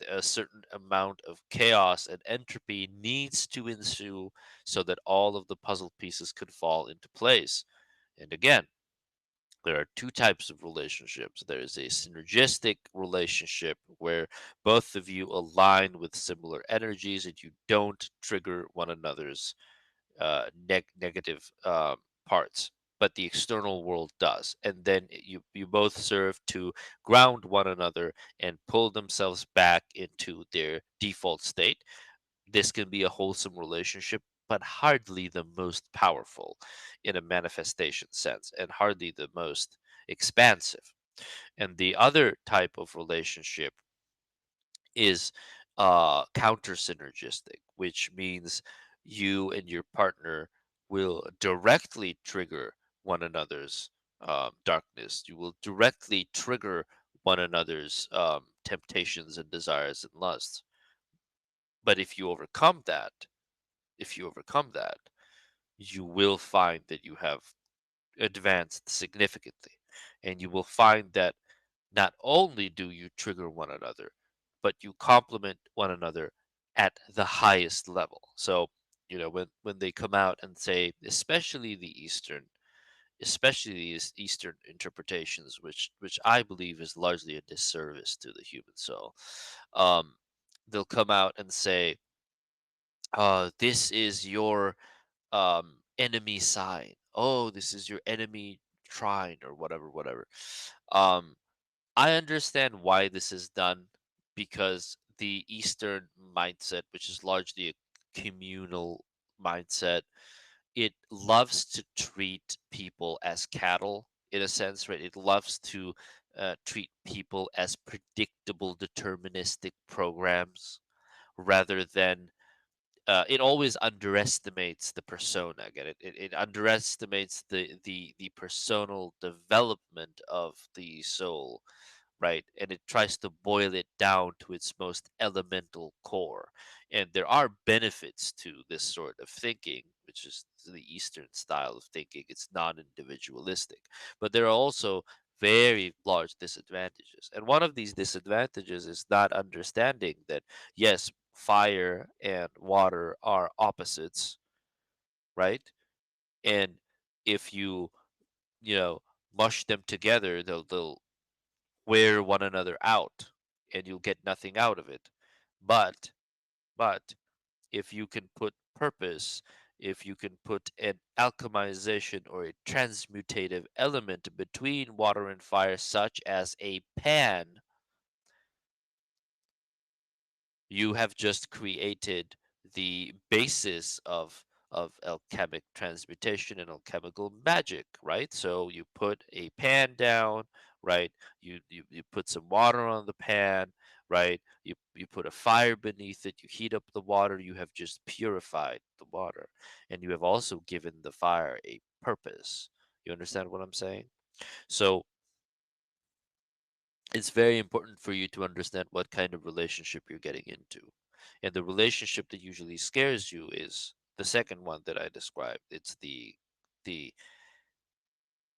Speaker 1: A certain amount of chaos and entropy needs to ensue so that all of the puzzle pieces could fall into place. And again, there are two types of relationships. There is a synergistic relationship where both of you align with similar energies and you don't trigger one another's negative parts, but the external world does. And then you both serve to ground one another and pull themselves back into their default state. This can be a wholesome relationship, but hardly the most powerful in a manifestation sense, and hardly the most expansive. And the other type of relationship is counter synergistic, which means you and your partner. will directly trigger one another's darkness. You will directly trigger one another's temptations and desires and lusts. But if you overcome that, you will find that you have advanced significantly. And you will find that not only do you trigger one another, but you complement one another at the highest level. So, when they come out and say, especially these Eastern interpretations, which I believe is largely a disservice to the human soul, um, they'll come out and say, this is your enemy sign. Oh, this is your enemy trine or whatever, whatever. Um, I understand why this is done because the Eastern mindset, which is largely a communal mindset, it loves to treat people as cattle in a sense, right? It loves to treat people as predictable, deterministic programs rather than it always underestimates the persona. Again, it underestimates the personal development of the soul, right? And it tries to boil it down to its most elemental core. And there are benefits to this sort of thinking, which is the Eastern style of thinking. It's non-individualistic, but there are also very large disadvantages. And one of these disadvantages is not understanding that yes, fire and water are opposites, right? And if you know, mush them together, they'll wear one another out and you'll get nothing out of it. But but if you can put purpose, if you can put an alchemization or a transmutative element between water and fire, such as a pan, you have just created the basis of alchemic transmutation and alchemical magic, right? So you put a pan down, right? You put some water on the pan, right? You put a fire beneath it, you heat up the water, you have just purified the water, and you have also given the fire a purpose. You understand what I'm saying? So it's very important for you to understand what kind of relationship you're getting into. And the relationship that usually scares you is the second one that I described. It's the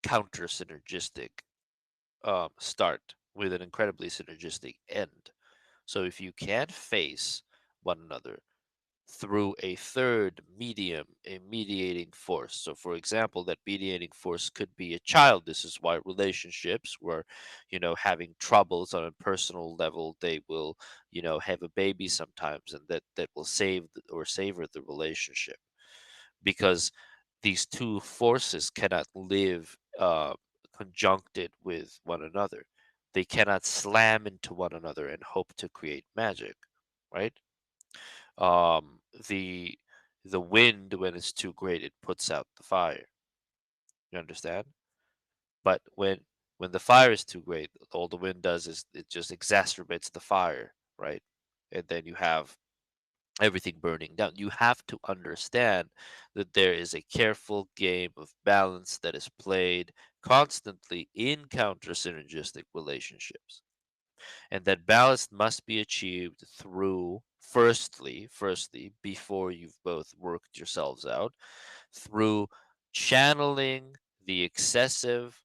Speaker 1: counter synergistic start with an incredibly synergistic end. So if you can't face one another through a third medium, a mediating force. So, for example, that mediating force could be a child. This is why relationships where, having troubles on a personal level, they will, have a baby sometimes, and that will or savor the relationship because these two forces cannot live conjuncted with one another. They cannot slam into one another and hope to create magic, right? um the the wind, when it's too great, it puts out the fire. You understand? But when the fire is too great, all the wind does is it just exacerbates the fire, right? And then you have everything burning down. You have to understand that there is a careful game of balance that is played constantly in counter synergistic relationships, and that balance must be achieved through firstly, before you've both worked yourselves out, through channeling the excessive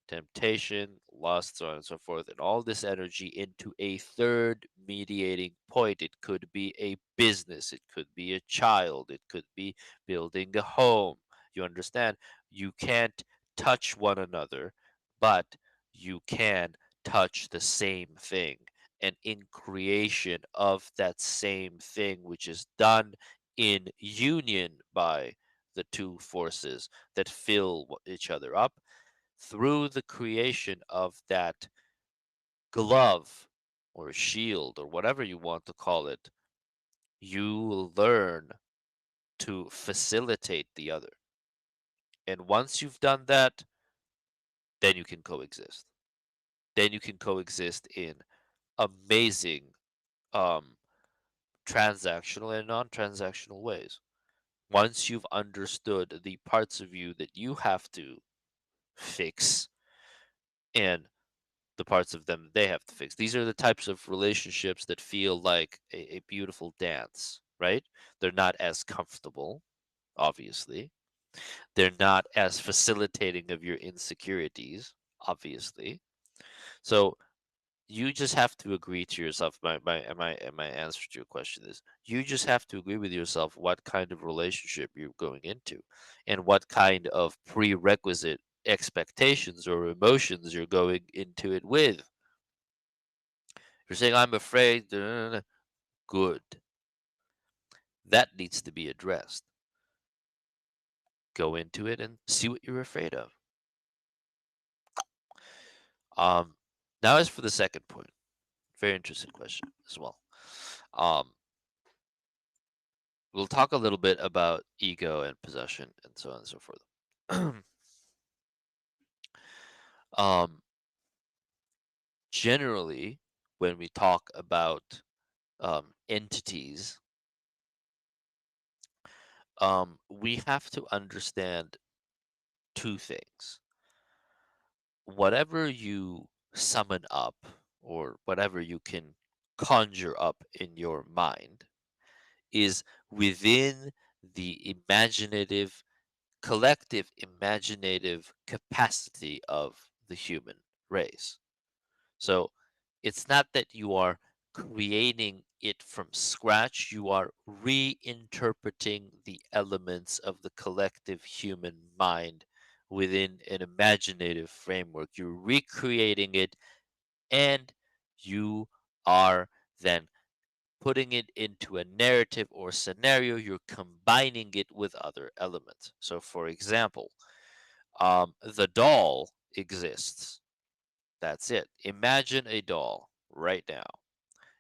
Speaker 1: temptation, lust, so on and so forth, and all this energy into a third mediating point. It could be a business, it could be a child, it could be building a home. You understand? You can't touch one another, but you can touch the same thing. And in creation of that same thing, which is done in union by the two forces that fill each other up, through the creation of that glove or shield or whatever you want to call it, you will learn to facilitate the other. And once you've done that, then you can coexist. Then you can coexist in amazing um, transactional and non transactional ways. Once you've understood the parts of you that you have to fix and the parts of them they have to fix. These are the types of relationships that feel like a beautiful dance, right? They're not as comfortable, obviously. They're not as facilitating of your insecurities, obviously. So you just have to agree to yourself. My answer to your question is you just have to agree with yourself what kind of relationship you're going into and what kind of prerequisite expectations or emotions you're going into it with. You're saying I'm afraid. Good. That needs to be addressed. Go into it and see what you're afraid of. Um, Now as for the second point, very interesting question as well. Um, we'll talk a little bit about ego and possession and so on and so forth. um, Generally, when we talk about entities, we have to understand two things. Whatever you summon up or whatever you can conjure up in your mind is within the imaginative, collective imaginative capacity of the human race. So it's not that you are creating it from scratch, you are reinterpreting the elements of the collective human mind within an imaginative framework. You're recreating it and you are then putting it into a narrative or scenario. You're combining it with other elements. So, for example, the doll exists. That's it. Imagine a doll right now.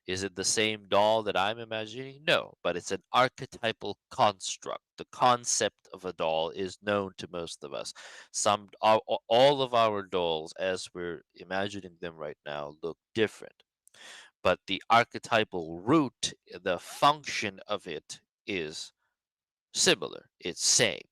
Speaker 1: Is it the same doll that I'm imagining? No, but it's an archetypal construct. The concept of a doll is known to most of us. All of our dolls, as we're imagining them right now, look different. But the archetypal root, the function of it is similar. It's same.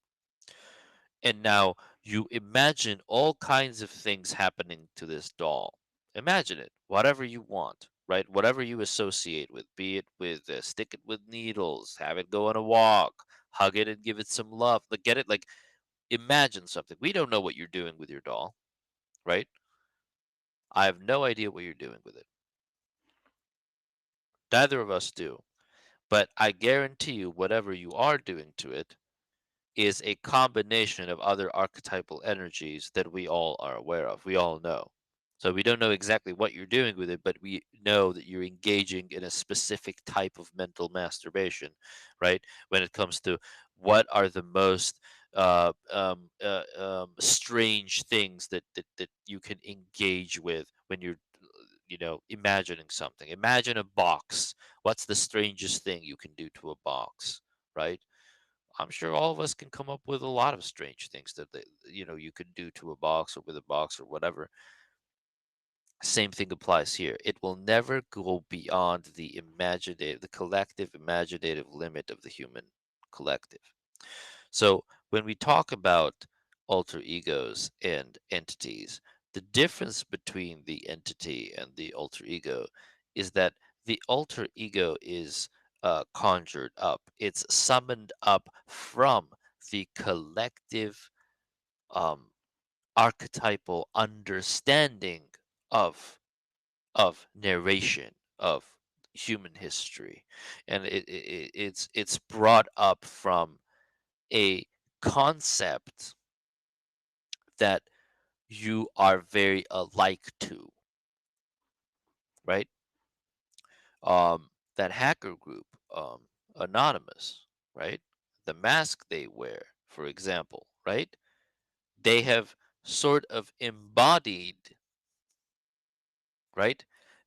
Speaker 1: And now you imagine all kinds of things happening to this doll. Imagine it, whatever you want, right? Whatever you associate with, be it with stick it with needles, have it go on a walk, hug it and give it some love. Like, get it? Like, imagine something. We don't know what you're doing with your doll, right? I have no idea what you're doing with it. Neither of us do. But I guarantee you, whatever you are doing to it is a combination of other archetypal energies that we all are aware of. We all know. So we don't know exactly what you're doing with it, but we know that you're engaging in a specific type of mental masturbation, right? When it comes to what are the most strange things that you can engage with when you're imagining something. Imagine a box. What's the strangest thing you can do to a box, right? I'm sure all of us can come up with a lot of strange things that you could do to a box or with a box or whatever. Same thing applies here. It will never go beyond the collective imaginative limit of the human collective. So when we talk about alter egos and entities, the difference between the entity and the alter ego is that the alter ego is conjured up. It's summoned up from the collective um, archetypal understanding of narration of human history, and it's brought up from a concept that you are very alike to, right? That hacker group, Anonymous, right? The mask they wear, for example, right? They have sort of embodied, right,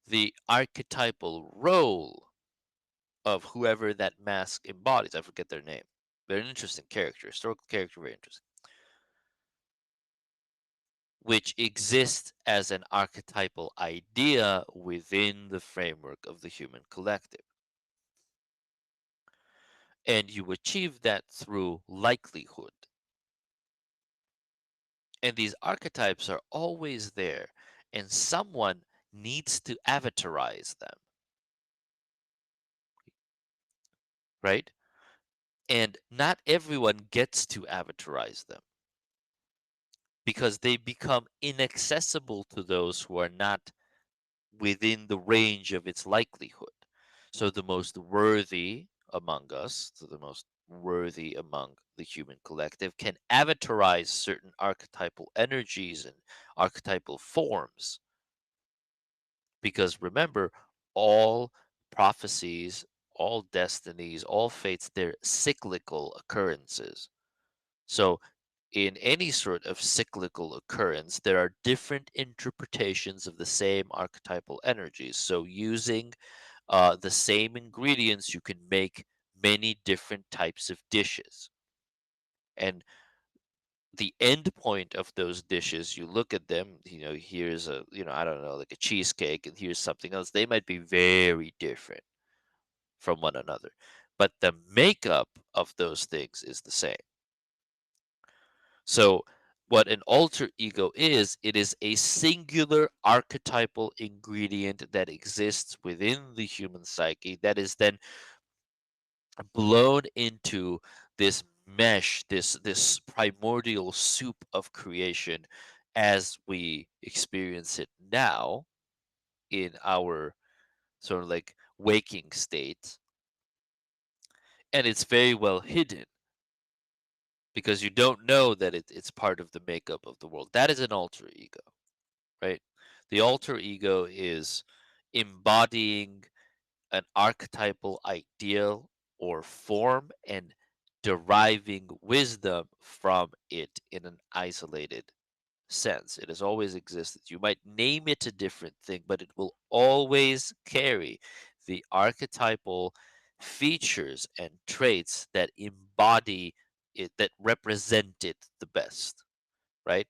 Speaker 1: the archetypal role of whoever that mask embodies. I forget their name. They're an interesting character, historical character, very interesting, which exists as an archetypal idea within the framework of the human collective. And you achieve that through likelihood. And these archetypes are always there, and someone needs to avatarize them, right? And not everyone gets to avatarize them because they become inaccessible to those who are not within the range of its likelihood. So the most worthy among us, so the most worthy among the human collective, can avatarize certain archetypal energies and archetypal forms. Because remember, all prophecies, all destinies, all fates, they're cyclical occurrences. So in any sort of cyclical occurrence, there are different interpretations of the same archetypal energies. So, using the same ingredients, you can make many different types of dishes. And the end point of those dishes, you look at them, here's a, I don't know, like a cheesecake, and here's something else. They might be very different from one another, but the makeup of those things is the same. So, what an alter ego is, it is a singular archetypal ingredient that exists within the human psyche that is then blown into this mesh, this primordial soup of creation as we experience it now in our sort of like waking state. And it's very well hidden because you don't know that it's part of the makeup of the world. That is an alter ego, right? The alter ego is embodying an archetypal ideal or form and deriving wisdom from it in an isolated sense. It has always existed. You might name it a different thing, but it will always carry the archetypal features and traits that embody it, that represent it the best, right?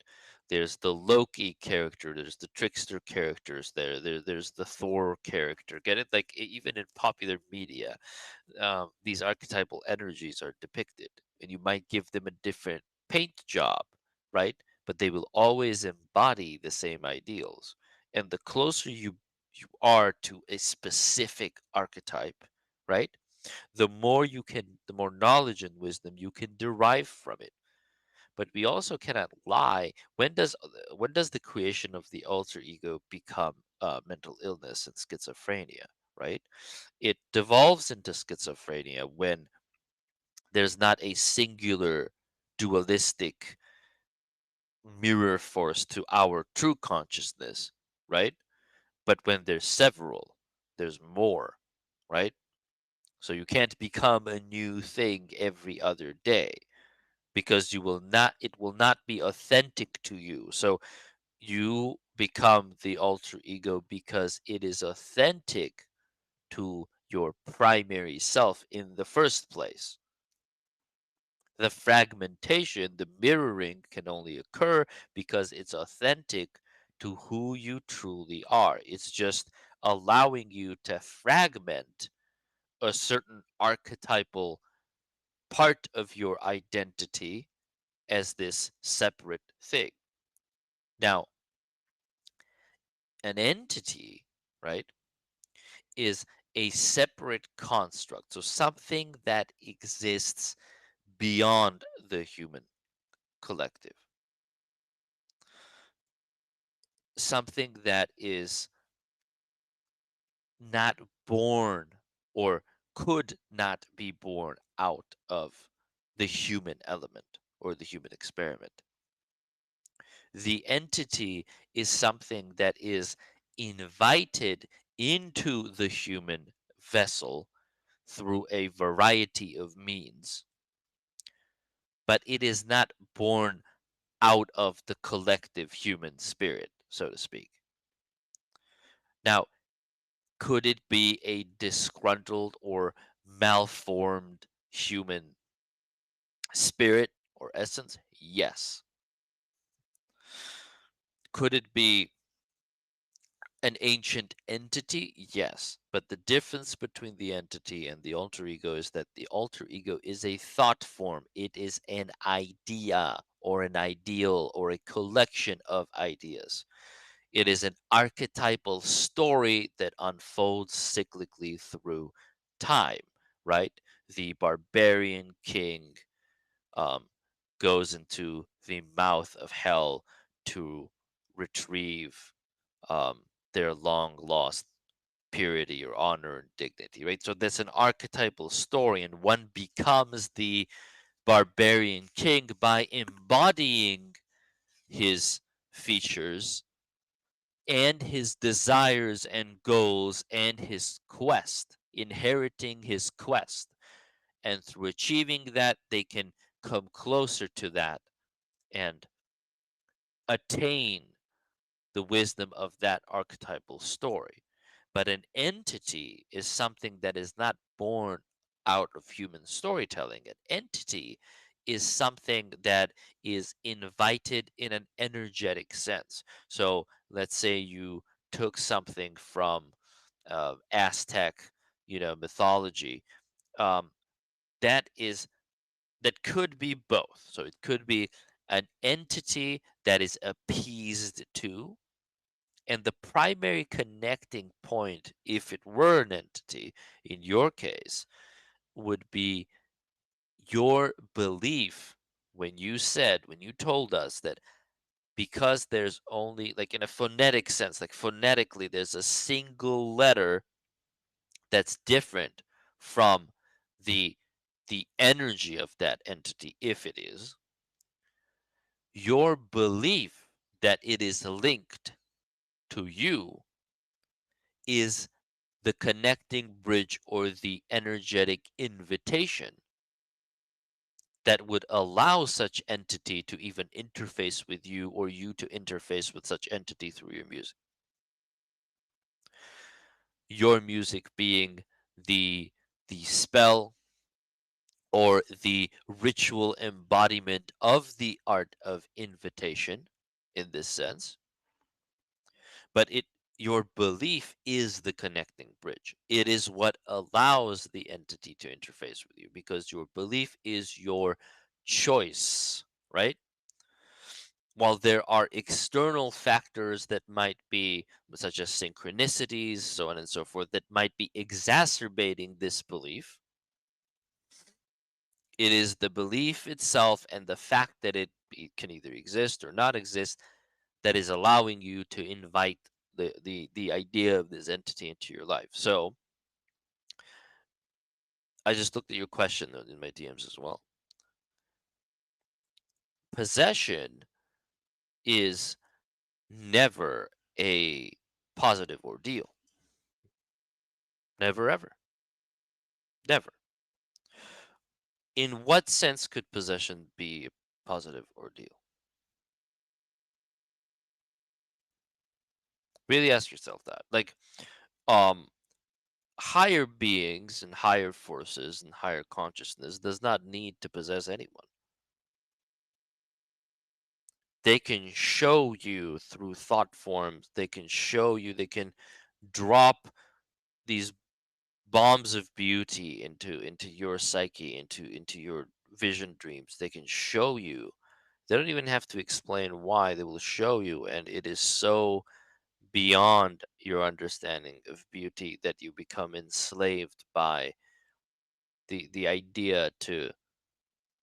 Speaker 1: There's the Loki character, there's the trickster characters there's the Thor character. Get it? Like even in popular media, these archetypal energies are depicted, and you might give them a different paint job, right? But they will always embody the same ideals. And the closer you are to a specific archetype, right? The more knowledge and wisdom you can derive from it. But we also cannot lie. When does the creation of the alter ego become mental illness and schizophrenia? Right? It devolves into schizophrenia when there's not a singular dualistic mirror force to our true consciousness, right? But when there's several, there's more, right? So you can't become a new thing every other day because it will not be authentic to you. So you become the alter ego because it is authentic to your primary self in the first place. The fragmentation, the mirroring can only occur because it's authentic to who you truly are. It's just allowing you to fragment a certain archetypal part of your identity as this separate thing. Now, an entity, right, is a separate construct. So something that exists beyond the human collective, something that is not born or could not be born out of the human element or the human experiment. The entity is something that is invited into the human vessel through a variety of means, but it is not born out of the collective human spirit, so to speak. Now, could it be a disgruntled or malformed human spirit or essence? Yes. Could it be An ancient entity, yes, but the difference between the entity and the alter ego is that the alter ego is a thought form. It is an idea or an ideal or a collection of ideas. It is an archetypal story that unfolds cyclically through time, right? The barbarian king um, goes into the mouth of hell to retrieve um, their long lost purity or honor and dignity, right? So that's an archetypal story, and one becomes the barbarian king by embodying his features and his desires and goals and his quest, inheriting his quest. And through achieving that, they can come closer to that and attain the wisdom of that archetypal story. But an entity is something that is not born out of human storytelling. An entity is something that is invited in an energetic sense. So let's say you took something from Aztec, mythology. Um, that is that could be both. So it could be an entity that is appeased to, and the primary connecting point, if it were an entity, in your case, would be your belief when you told us that because there's only, like in a phonetic sense, like phonetically, there's a single letter that's different from the the energy of that entity, if it is, your belief that it is linked to you is the connecting bridge or the energetic invitation that would allow such entity to even interface with you or you to interface with such entity through your music. Your music being the spell or the ritual embodiment of the art of invitation in this sense, but your belief is the connecting bridge. It is what allows the entity to interface with you because your belief is your choice, right? While there are external factors that might be, such as synchronicities, so on and so forth, that might be exacerbating this belief, it is the belief itself and the fact that it can either exist or not exist that is allowing you to invite the idea of this entity into your life. So I just looked at your question in my DMs as well. Possession is never a positive ordeal. Never ever. Never. In what sense could possession be a positive ordeal? Really ask yourself that. Like, um, higher beings and higher forces and higher consciousness does not need to possess anyone. They can show you through thought forms, they can show you, they can drop these bombs of beauty into your psyche, into your vision dreams. They can show you. They don't even have to explain why. They will show you, and it is so beyond your understanding of beauty that you become enslaved by the idea to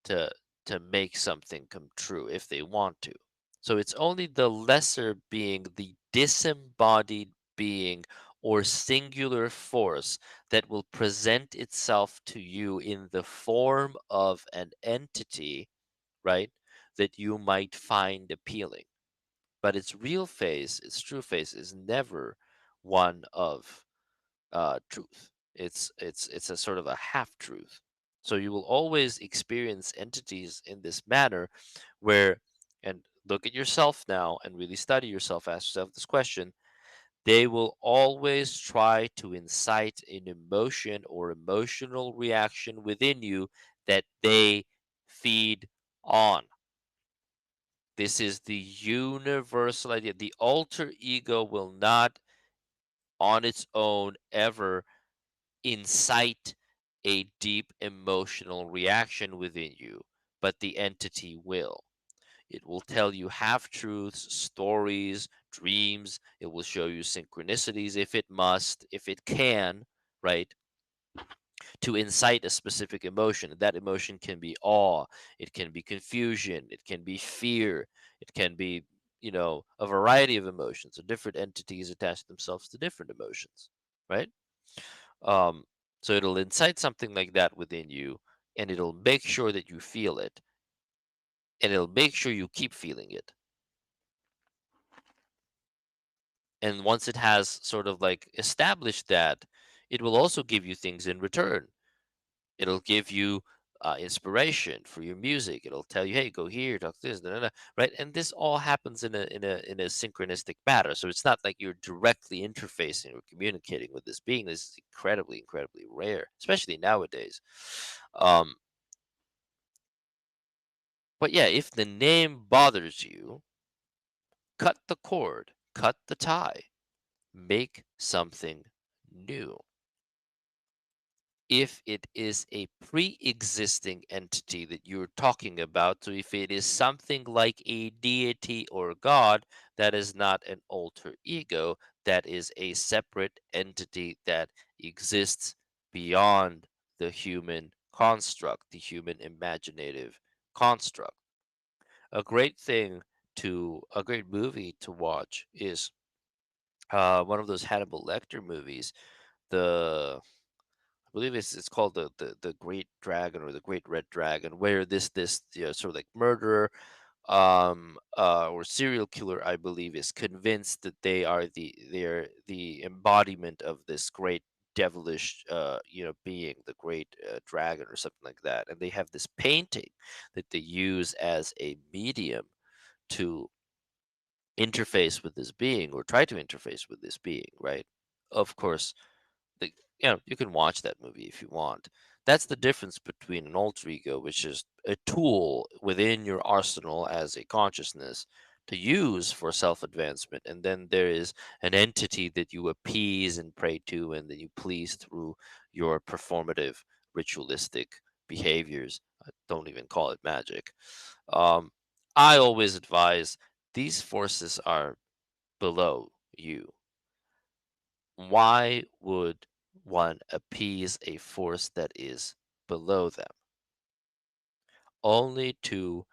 Speaker 1: to make something come true if they want to. So it's only the lesser being, the disembodied being or singular force that will present itself to you in the form of an entity, right? That you might find appealing. But its real face, its true face, is never one of truth. It's a sort of a half truth. So you will always experience entities in this manner, where, and look at yourself now and really study yourself. Ask yourself this question: they will always try to incite an emotion or emotional reaction within you that they feed on. This is the universal idea. The alter ego will not on its own ever incite a deep emotional reaction within you, but the entity will. It will tell you half truths, stories, dreams. It will show you synchronicities if it must, if it can, right? To incite a specific emotion. That emotion can be awe, it can be confusion, it can be fear, it can be, a variety of emotions. So different entities attach themselves to different emotions, right? Um, so it'll incite something like that within you, and it'll make sure that you feel it, and it'll make sure you keep feeling it. And once it has sort of like established that, it will also give you things in return. It'll give you inspiration for your music. It'll tell you, "Hey, go here, talk this, da, da, da," right?" And this all happens in a synchronistic manner. So it's not like you're directly interfacing or communicating with this being. This is incredibly, incredibly rare, especially nowadays. Um, but yeah, if the name bothers you, cut the cord, cut the tie, make something new. If it is a pre-existing entity that you're talking about, so if it is something like a deity or god, that is not an alter ego, that is a separate entity that exists beyond the human construct, the human imaginative construct. A great movie to watch is one of those Hannibal Lecter movies. I believe it's called the Great Dragon or the Great Red Dragon, where this sort of like murderer or serial killer, I believe, is convinced that they're the embodiment of this great devilish being, the great dragon or something like that, and they have this painting that they use as a medium to interface with this being or try to interface with this being, right? Of course, the you can watch that movie if you want. That's the difference between an alter ego, which is a tool within your arsenal as a consciousness to use for self-advancement, and then there is an entity that you appease and pray to and that you please through your performative ritualistic behaviors. Don't even call it magic. um, I always advise these forces are below you. Why would one appease a force that is below them? Only to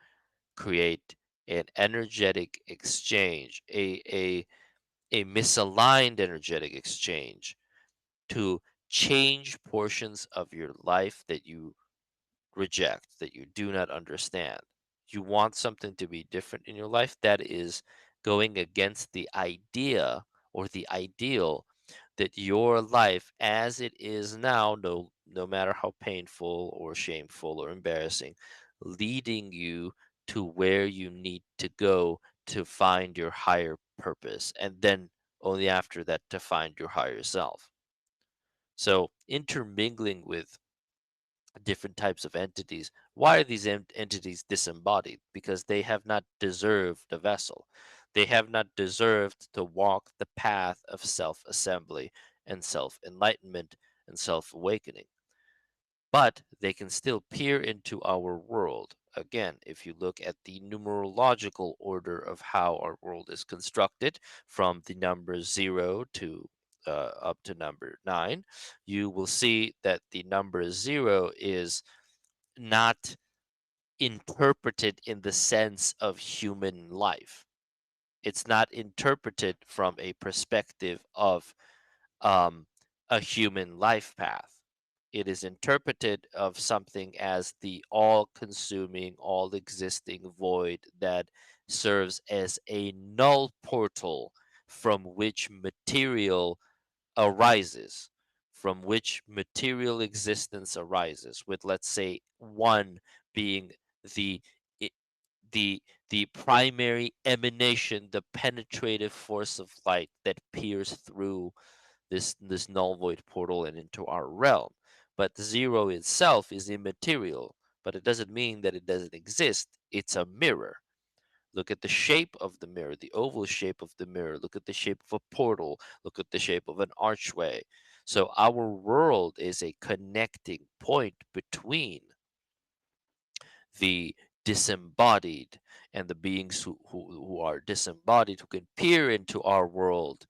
Speaker 1: create an energetic exchange, a misaligned energetic exchange, to change portions of your life that you reject, that you do not understand. You want something to be different in your life that is going against the idea or the ideal that your life as it is now, no matter how painful or shameful or embarrassing, leading you to where you need to go to find your higher purpose, and then only after that to find your higher self. So intermingling with different types of entities. Why are these entities disembodied? Because they have not deserved a vessel. They have not deserved to walk the path of self assembly and self enlightenment and self awakening. But they can still peer into our world. Again, if you look at the numerological order of how our world is constructed, from the number 0 to up to number 9, you will see that the number 0 is not interpreted in the sense of human life. It's not interpreted from a perspective of um, a human life path. It is interpreted of something as the all consuming, all existing void that serves as a null portal from which material arises, from which material existence arises, with, let's say, one being the i- the the primary emanation, the penetrative force of light that peers through this null void portal and into our realm. But the zero itself is immaterial, but it doesn't mean that it doesn't exist. It's a mirror. Look at the shape of the mirror, the oval shape of the mirror. Look at the shape of a portal. Look at the shape of an archway. So our world is a connecting point between the disembodied and the beings who are disembodied, who can peer into our world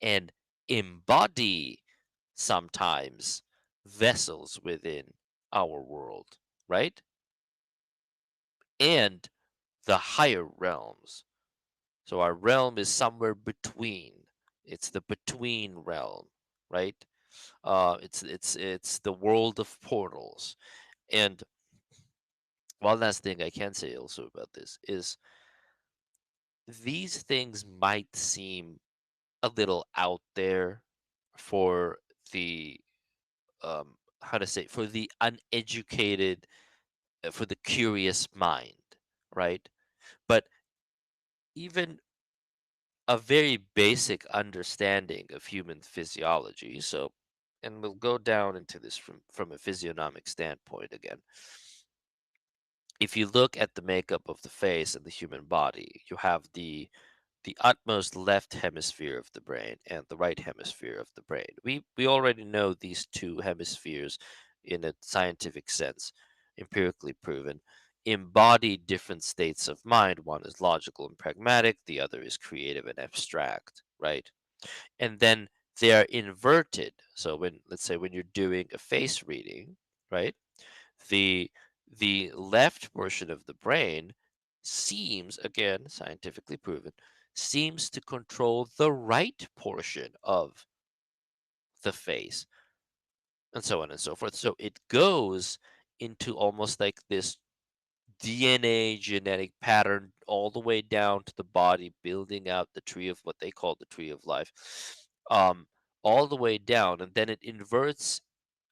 Speaker 1: and embody sometimes vessels within our world, right? And the higher realms. So our realm is somewhere between. It's the between realm, right? It's the world of portals. And one last thing I can say also about this is these things might seem a little out there for the how to say, for the uneducated, for the curious mind, right? But even a very basic understanding of human physiology, so, and we'll go down into this from a physiognomic standpoint again. If you look at the makeup of the face and the human body, you have the utmost left hemisphere of the brain and the right hemisphere of the brain. We already know these two hemispheres in a scientific sense, empirically proven, embody different states of mind. One is logical and pragmatic, the other is creative and abstract, right? And then they are inverted. So when, let's say, when you're doing a face reading, right? the the left portion of the brain seems, again scientifically proven, seems to control the right portion of the face, and so on and so forth. So it goes into almost like this DNA genetic pattern all the way down to the body, building out the tree of what they call the tree of life, um, all the way down, and then it inverts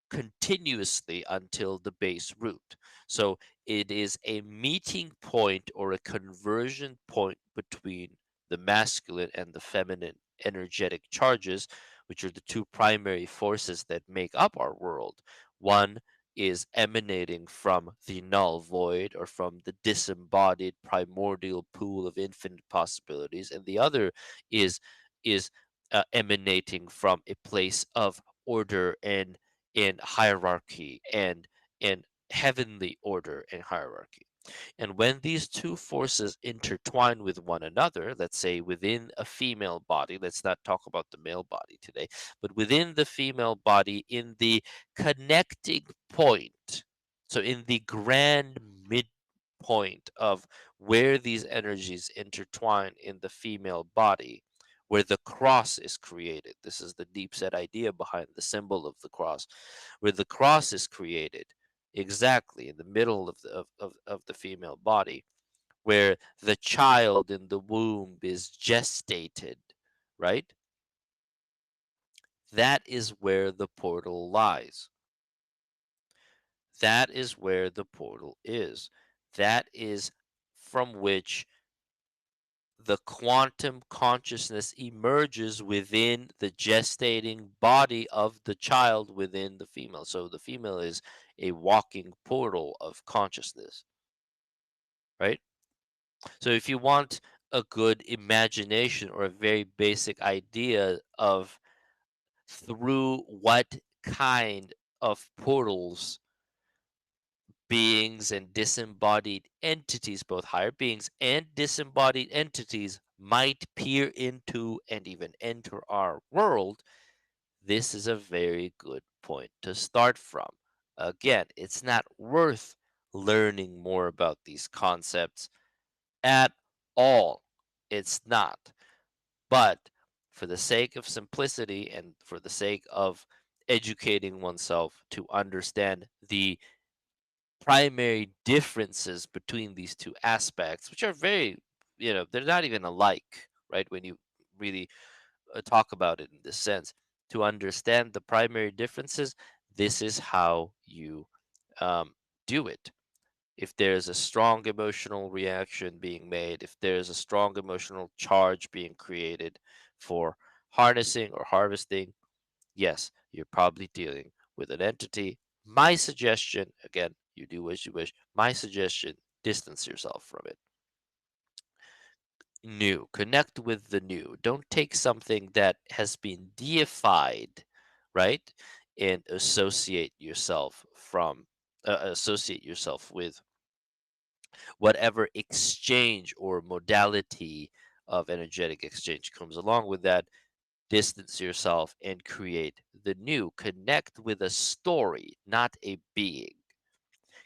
Speaker 1: continuously until the base root. So it is a meeting point or a conversion point between the masculine and the feminine energetic charges, which are the two primary forces that make up our world. One is emanating from the null void or from the disembodied primordial pool of infinite possibilities, and the other is emanating from a place of order and hierarchy and heavenly order and hierarchy. And when these two forces intertwine with one another, let's say within a female body, let's not talk about the male body today, but within the female body, in the connecting point, so in the grand midpoint of where these energies intertwine in the female body, where the cross is created. This is the deep set idea behind the symbol of the cross, where the cross is created exactly in the middle of of the female body, where the child in the womb is gestated, right? That is where the portal lies. That is where the portal is. That is from which the quantum consciousness emerges within the gestating body of the child within the female. So the female is a walking portal of consciousness, right? So if you want a good imagination or a very basic idea of through what kind of portals beings and disembodied entities, both higher beings and disembodied entities, might peer into and even enter our world, this is a very good point to start from. Again, it's not worth learning more about these concepts at all. It's not. But for the sake of simplicity and for the sake of educating oneself to understand the primary differences between these two aspects, which are very, they're not even alike, right? When you really talk about it in this sense, to understand the primary differences, this is how you um, do it. If there's a strong emotional reaction being made, if there's a strong emotional charge being created for harnessing or harvesting, yes, you're probably dealing with an entity. My suggestion, again, you do as you wish. My suggestion, distance yourself from it. new. Connect with the new. Don't take something that has been deified, right? And associate yourself with whatever exchange or modality of energetic exchange comes along with that. Distance yourself and create the new. Connect with a story, not a being.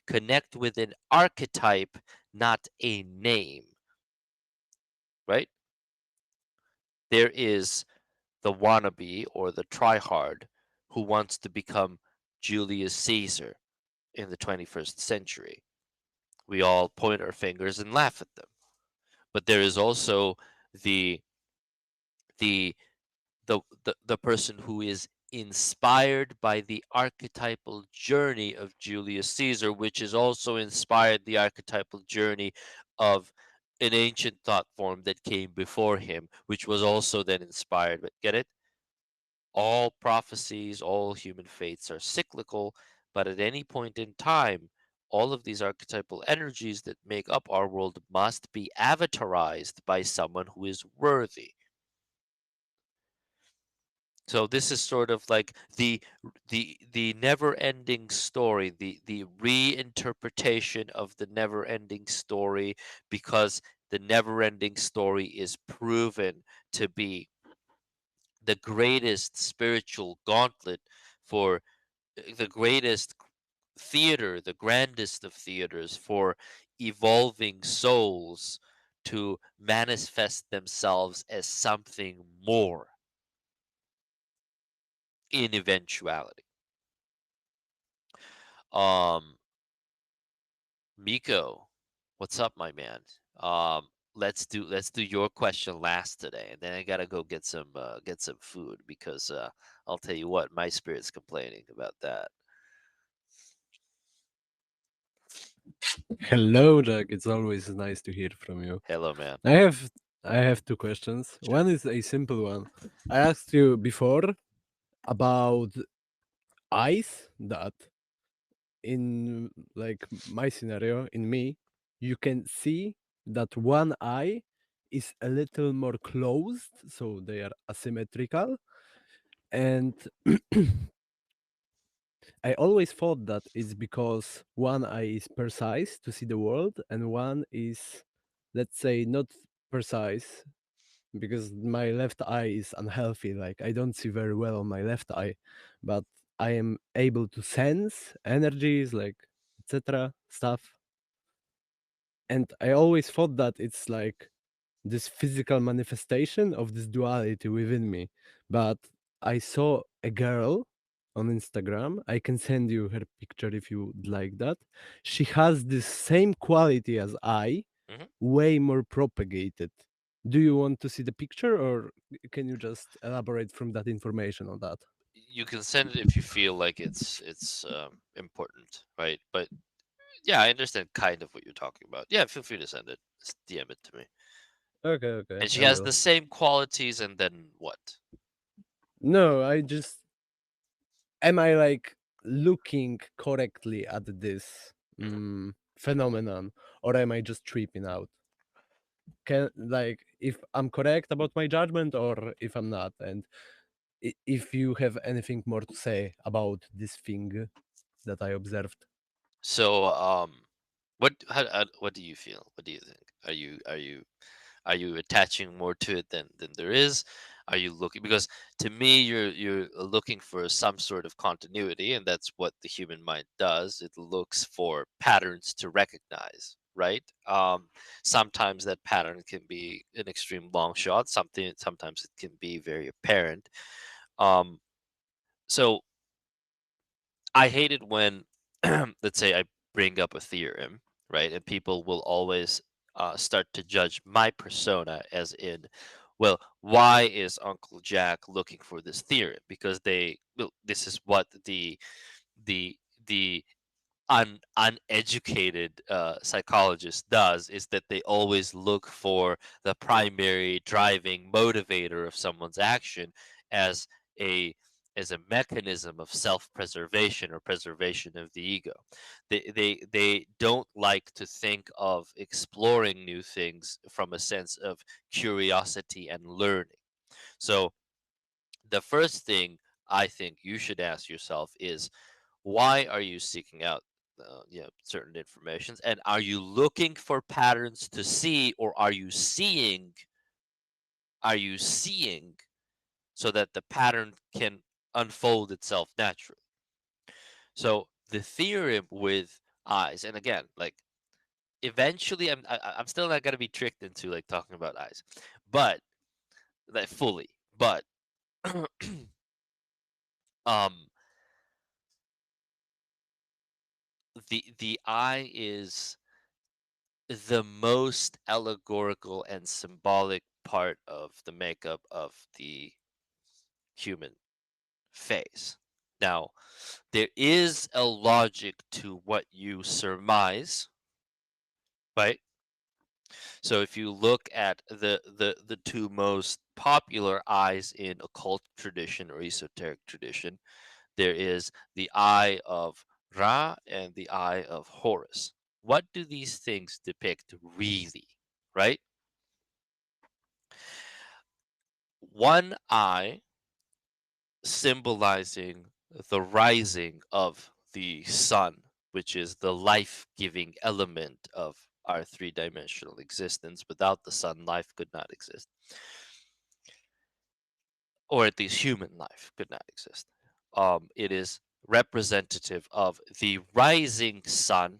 Speaker 1: Connect with an archetype, not a name, right? There is the wannabe or the tryhard who wants to become Julius Caesar in the 21st century. We all point our fingers and laugh at them. But there is also the the the person who is inspired by the archetypal journey of Julius Caesar, which is also inspired the archetypal journey of an ancient thought form that came before him, which was also then inspired. But get it? All prophecies, all human fates are cyclical, but at any point in time, all of these archetypal energies that make up our world must be avatarized by someone who is worthy. So this is sort of like the never-ending story, the reinterpretation of the never-ending story, because the never-ending story is proven to be the greatest spiritual gauntlet for the greatest theater, the grandest of theaters for evolving souls to manifest themselves as something more in eventuality. Um, Miko, what's up, my man? Let's do your question last today, and then I gotta go get some food because I'll tell you what, my spirit's complaining about that.
Speaker 4: Hello, Jack. It's always nice to hear from you.
Speaker 1: Hello, man.
Speaker 4: I have I have two questions.
Speaker 1: Sure.
Speaker 4: One is a simple one. I asked you before about eyes that in like my scenario in me you can see that one eye is a little more closed, so they are asymmetrical, and I always thought that it's because one eye is precise to see the world and one is, let's say, not precise because my left eye is unhealthy. Like I don't see very well on my left eye, but I am able to sense energies, like etc. stuff. And I always thought that it's like this physical manifestation of this duality within me. But I saw a girl on Instagram. I can send you her picture if you would like that. She has this same quality as I,
Speaker 1: Hmm.
Speaker 4: way more propagated. Do you want to see the picture, or can you just elaborate from that information on that?
Speaker 1: You can send it if you feel like it's important, right? But yeah, I understand kind of what you're talking about. Yeah, feel free to send it. Just DM it to me.
Speaker 4: Okay, okay,
Speaker 1: And she
Speaker 4: I
Speaker 1: has
Speaker 4: will.
Speaker 1: the same qualities, and then what?
Speaker 4: No, I just am I like looking correctly at this
Speaker 1: Hmm.
Speaker 4: phenomenon, or am I just tripping out? Can like if I'm correct about my judgment or if I'm not, and if you have anything more to say about this thing that I observed.
Speaker 1: So, what do you feel? What do you think? Are you attaching more to it than there is? Are you looking, because to me you're looking for some sort of continuity, and that's what the human mind does. It looks for patterns to recognize, right? Sometimes that pattern can be an extreme long shot. Sometimes it can be very apparent. Um, so I hate it when, let's say, I bring up a theorem, right, and people will always start to judge my persona as in, well, why is Uncle Jack looking for this theorem? Because this is what the the uneducated psychologist does, is that they always look for the primary driving motivator of someone's action as a as a mechanism of self-preservation or preservation of the ego. They don't like to think of exploring new things from a sense of curiosity and learning. So the first thing I think you should ask yourself is, why are you seeking out certain informations, and are you looking for patterns to see, or are you seeing so that the pattern can unfold itself naturally? So the theorem with eyes, and again, like, eventually I'm still not gonna be tricked into like talking about eyes, but like fully. But um the eye is the most allegorical and symbolic part of the makeup of the human face. Now, there is a logic to what you surmise, right? So if you look at the two most popular eyes in occult tradition or esoteric tradition, there is the eye of Ra and the eye of Horus. What do these things depict really, right? One eye symbolizing the rising of the sun, which is the life giving element of our three-dimensional existence. Without the sun, life could not exist, or at least human life could not exist. It is representative of the rising sun,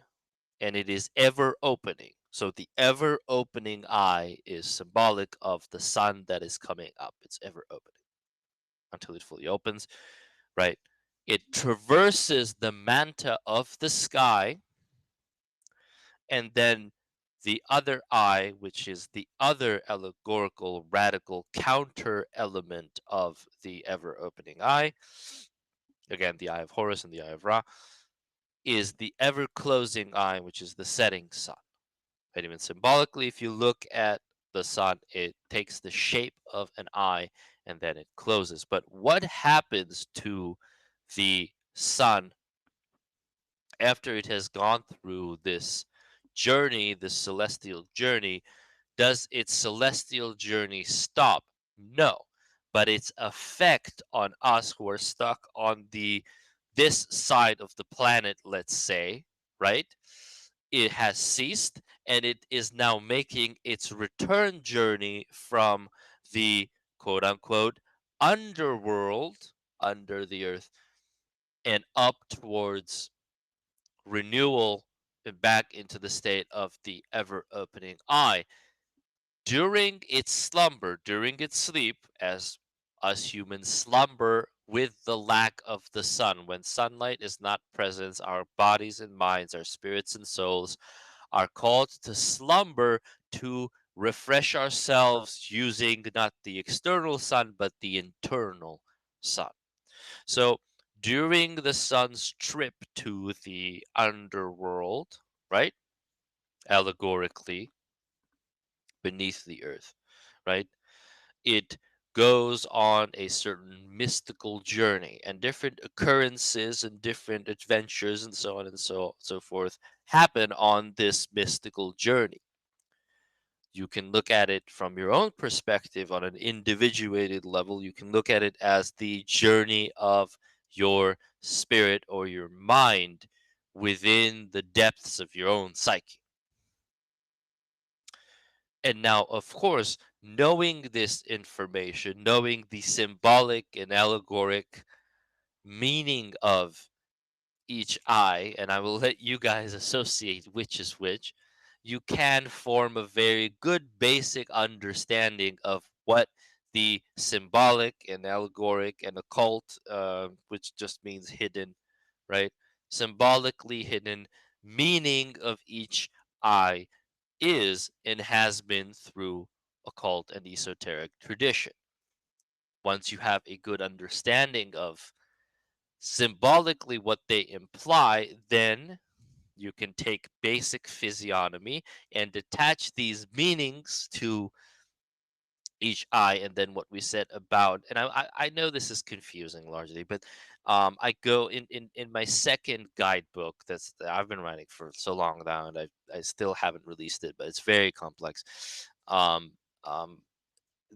Speaker 1: and it is ever opening. So the ever opening eye is symbolic of the sun that is coming up. It's ever opening until it fully opens, right? It traverses the manta of the sky, and then the other eye, which is the other allegorical, radical counter element of the ever opening eye, again, the eye of Horus and the eye of Ra, is the ever closing eye, which is the setting sun. And even symbolically, if you look at the sun, it takes the shape of an eye and then it closes. But what happens to the sun after it has gone through this journey, this celestial journey? Does its celestial journey stop? No. But its effect on us who are stuck on the this side of the planet, let's say, right? It has ceased, and it is now making its return journey from the quote unquote underworld, under the earth, and up towards renewal and back into the state of the ever opening eye. During its slumber, during its sleep, as us humans slumber with the lack of the sun, when sunlight is not present, our bodies and minds, our spirits and souls are called to slumber to refresh ourselves using not the external sun but the internal sun. So during the sun's trip to the underworld, right? Allegorically, beneath the earth, right? It goes on a certain mystical journey, and different occurrences and different adventures and so on and so forth happen on this mystical journey. You can look at it from your own perspective on an individuated level. You can look at it as the journey of your spirit or your mind within the depths of your own psyche. And now, of course, knowing this information, knowing the symbolic and allegoric meaning of each eye, and I will let you guys associate which is which, you can form a very good basic understanding of what the symbolic and allegoric and occult, which just means hidden, right? Symbolically hidden meaning of each eye is and has been through occult and esoteric tradition. Once you have a good understanding of symbolically what they imply, then you can take basic physiognomy and attach these meanings to each eye, and then what we said about, and I know this is confusing largely, but I go in my second guidebook that I've been writing for so long now, and I still haven't released it, but it's very complex. um um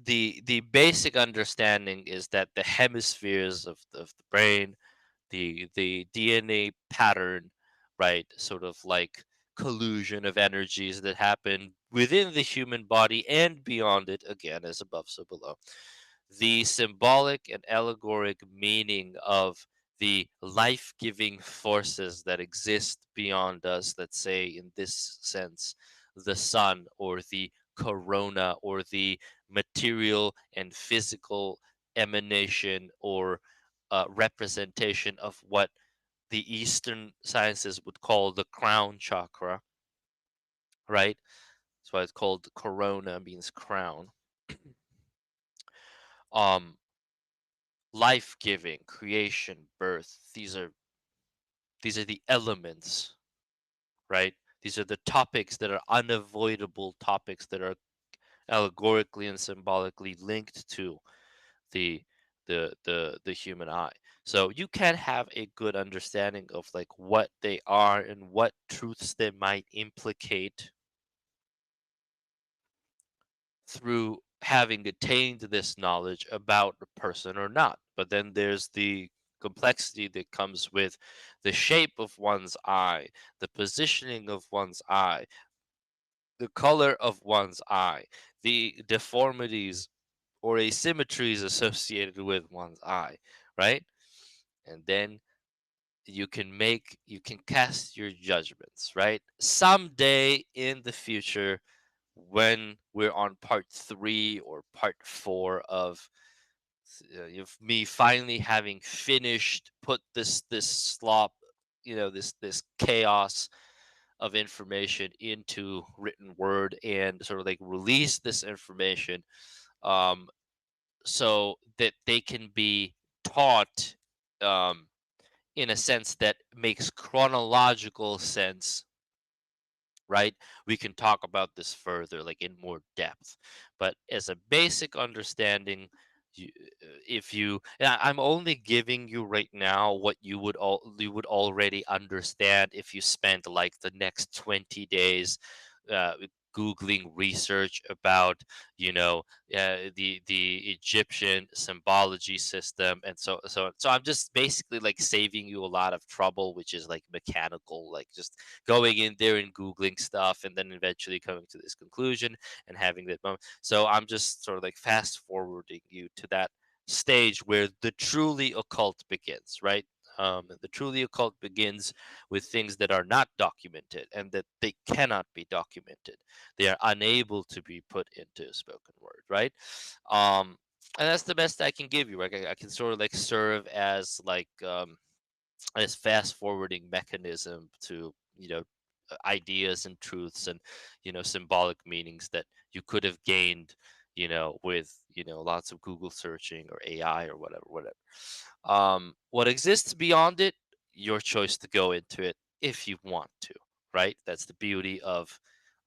Speaker 1: the basic understanding is that the hemispheres of the brain, the DNA pattern, right? Sort of like collusion of energies that happen within the human body and beyond it, again, as above, so below. The symbolic and allegoric meaning of the life giving forces that exist beyond us, let's say, in this sense, the sun or the corona or the material and physical emanation or representation of what the Eastern sciences would call the crown chakra, right? That's why it's called corona, means crown. Um, Life giving, creation, birth. These are the elements, right? These are the topics that are unavoidable topics that are allegorically and symbolically linked to the the human eye. So you can have a good understanding of like what they are and what truths they might implicate through having attained this knowledge about a person or not. But then there's the complexity that comes with the shape of one's eye, the positioning of one's eye, the color of one's eye, the deformities or asymmetries associated with one's eye, right? And then you can cast your judgments, right? Someday in the future, when we're on part 3 or part 4 of me finally having finished put this slop, this chaos of information into written word and sort of like release this information, um so that they can be taught, um in a sense that makes chronological sense, right? We can talk about this further, like in more depth. But as a basic understanding, you, if you, and I'm only giving you right now what you would already understand if you spent like the next 20 days. Uh, Googling research about, the Egyptian symbology system, and so I'm just basically like saving you a lot of trouble, which is like mechanical, like just going in there and googling stuff and then eventually coming to this conclusion and having that moment. So I'm just sort of like fast forwarding you to that stage where the truly occult begins, right? The truly occult begins with things that are not documented and that they cannot be documented. They are unable to be put into spoken word, right? Um, and that's the best I can give you. Right? I can sort of like serve as like this fast forwarding mechanism to, ideas and truths and, symbolic meanings that you could have gained, with, lots of Google searching or AI or whatever. What exists beyond it, your choice to go into it if you want to, right? That's the beauty of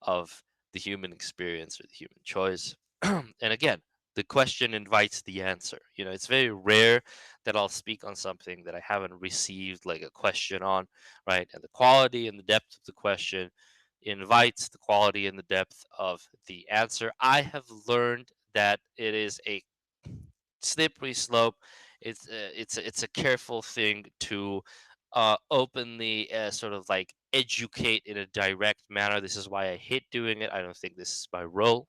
Speaker 1: the human experience or the human choice. And again, the question invites the answer. It's very rare that I'll speak on something that I haven't received like a question on, right? And the quality and the depth of the question invites the quality and the depth of the answer. I have learned that it is a slippery slope. It's a careful thing to openly sort of like educate in a direct manner. This is why I hate doing it. I don't think this is my role,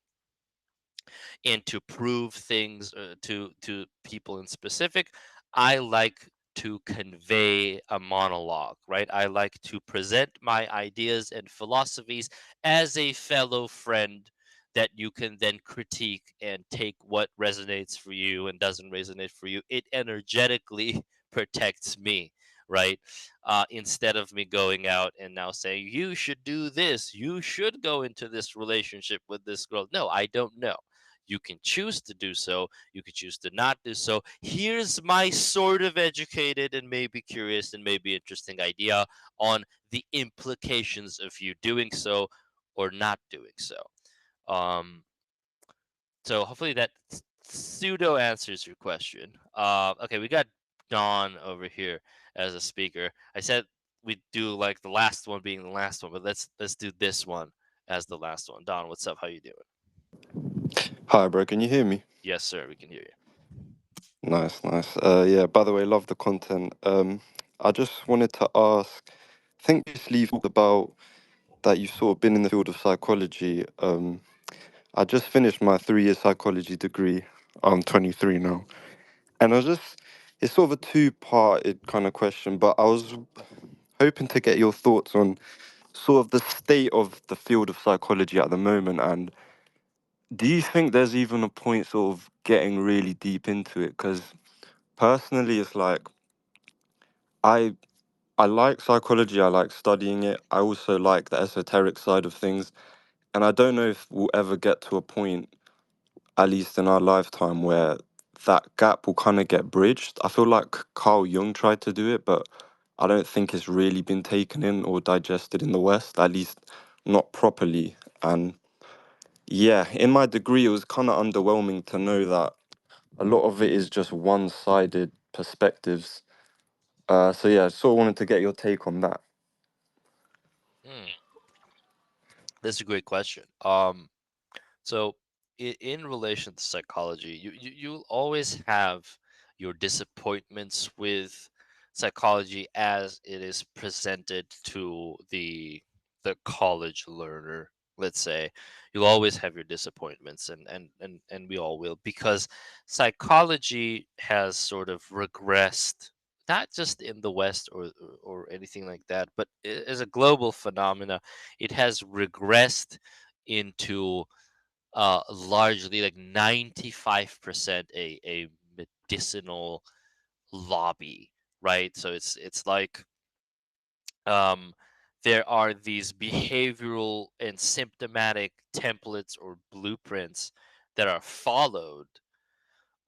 Speaker 1: and to prove things to people in specific. I like to convey a monologue, right? I like to present my ideas and philosophies as a fellow friend that you can then critique and take what resonates for you and doesn't resonate for you. It energetically protects me, right? Instead of me going out and now saying, you should do this, you should go into this relationship with this girl. No, I don't know. You can choose to do so. You can choose to not do so. Here's my sort of educated and maybe curious and maybe interesting idea on the implications of you doing so or not doing so. Um, So hopefully that pseudo answers your question. Okay, we got Don over here as a speaker. I said we do like the last one being the last one, but let's do this one as the last one. Don, what's up? How you doing?
Speaker 5: Hi, bro. Can you hear me?
Speaker 1: Yes, sir. We can hear you.
Speaker 5: Nice, nice. Yeah. By the way, love the content. I just wanted to ask. I think previously you've talked about that you've sort of been in the field of psychology. I just finished my 3 year psychology degree. I'm 23 now, and I was just. It's sort of a two-parted kind of question, but I was hoping to get your thoughts on sort of the state of the field of psychology at the moment, and do you think there's even a point sort of getting really deep into it? Because personally, it's like I I like psychology. I like studying it. I also like the esoteric side of things, and I don't know if we'll ever get to a point, at least in our lifetime, where that gap will kind of get bridged. I feel like Carl Jung tried to do it, but I don't think it's really been taken in or digested in the West, at least not properly. And yeah, in my degree, it was kind of underwhelming to know that a lot of it is just one-sided perspectives. So yeah, I sort of wanted to get your take on that.
Speaker 1: Hmm, that's a great question. So, in relation to psychology, you'll always have your disappointments with psychology as it is presented to the college learner. Let's say you'll always have your disappointments, and we all will, because psychology has sort of regressed, not just in the West or anything like that, but as a global phenomena, it has regressed into largely like 95% a medicinal lobby, right? So it's like um there are these behavioral and symptomatic templates or blueprints that are followed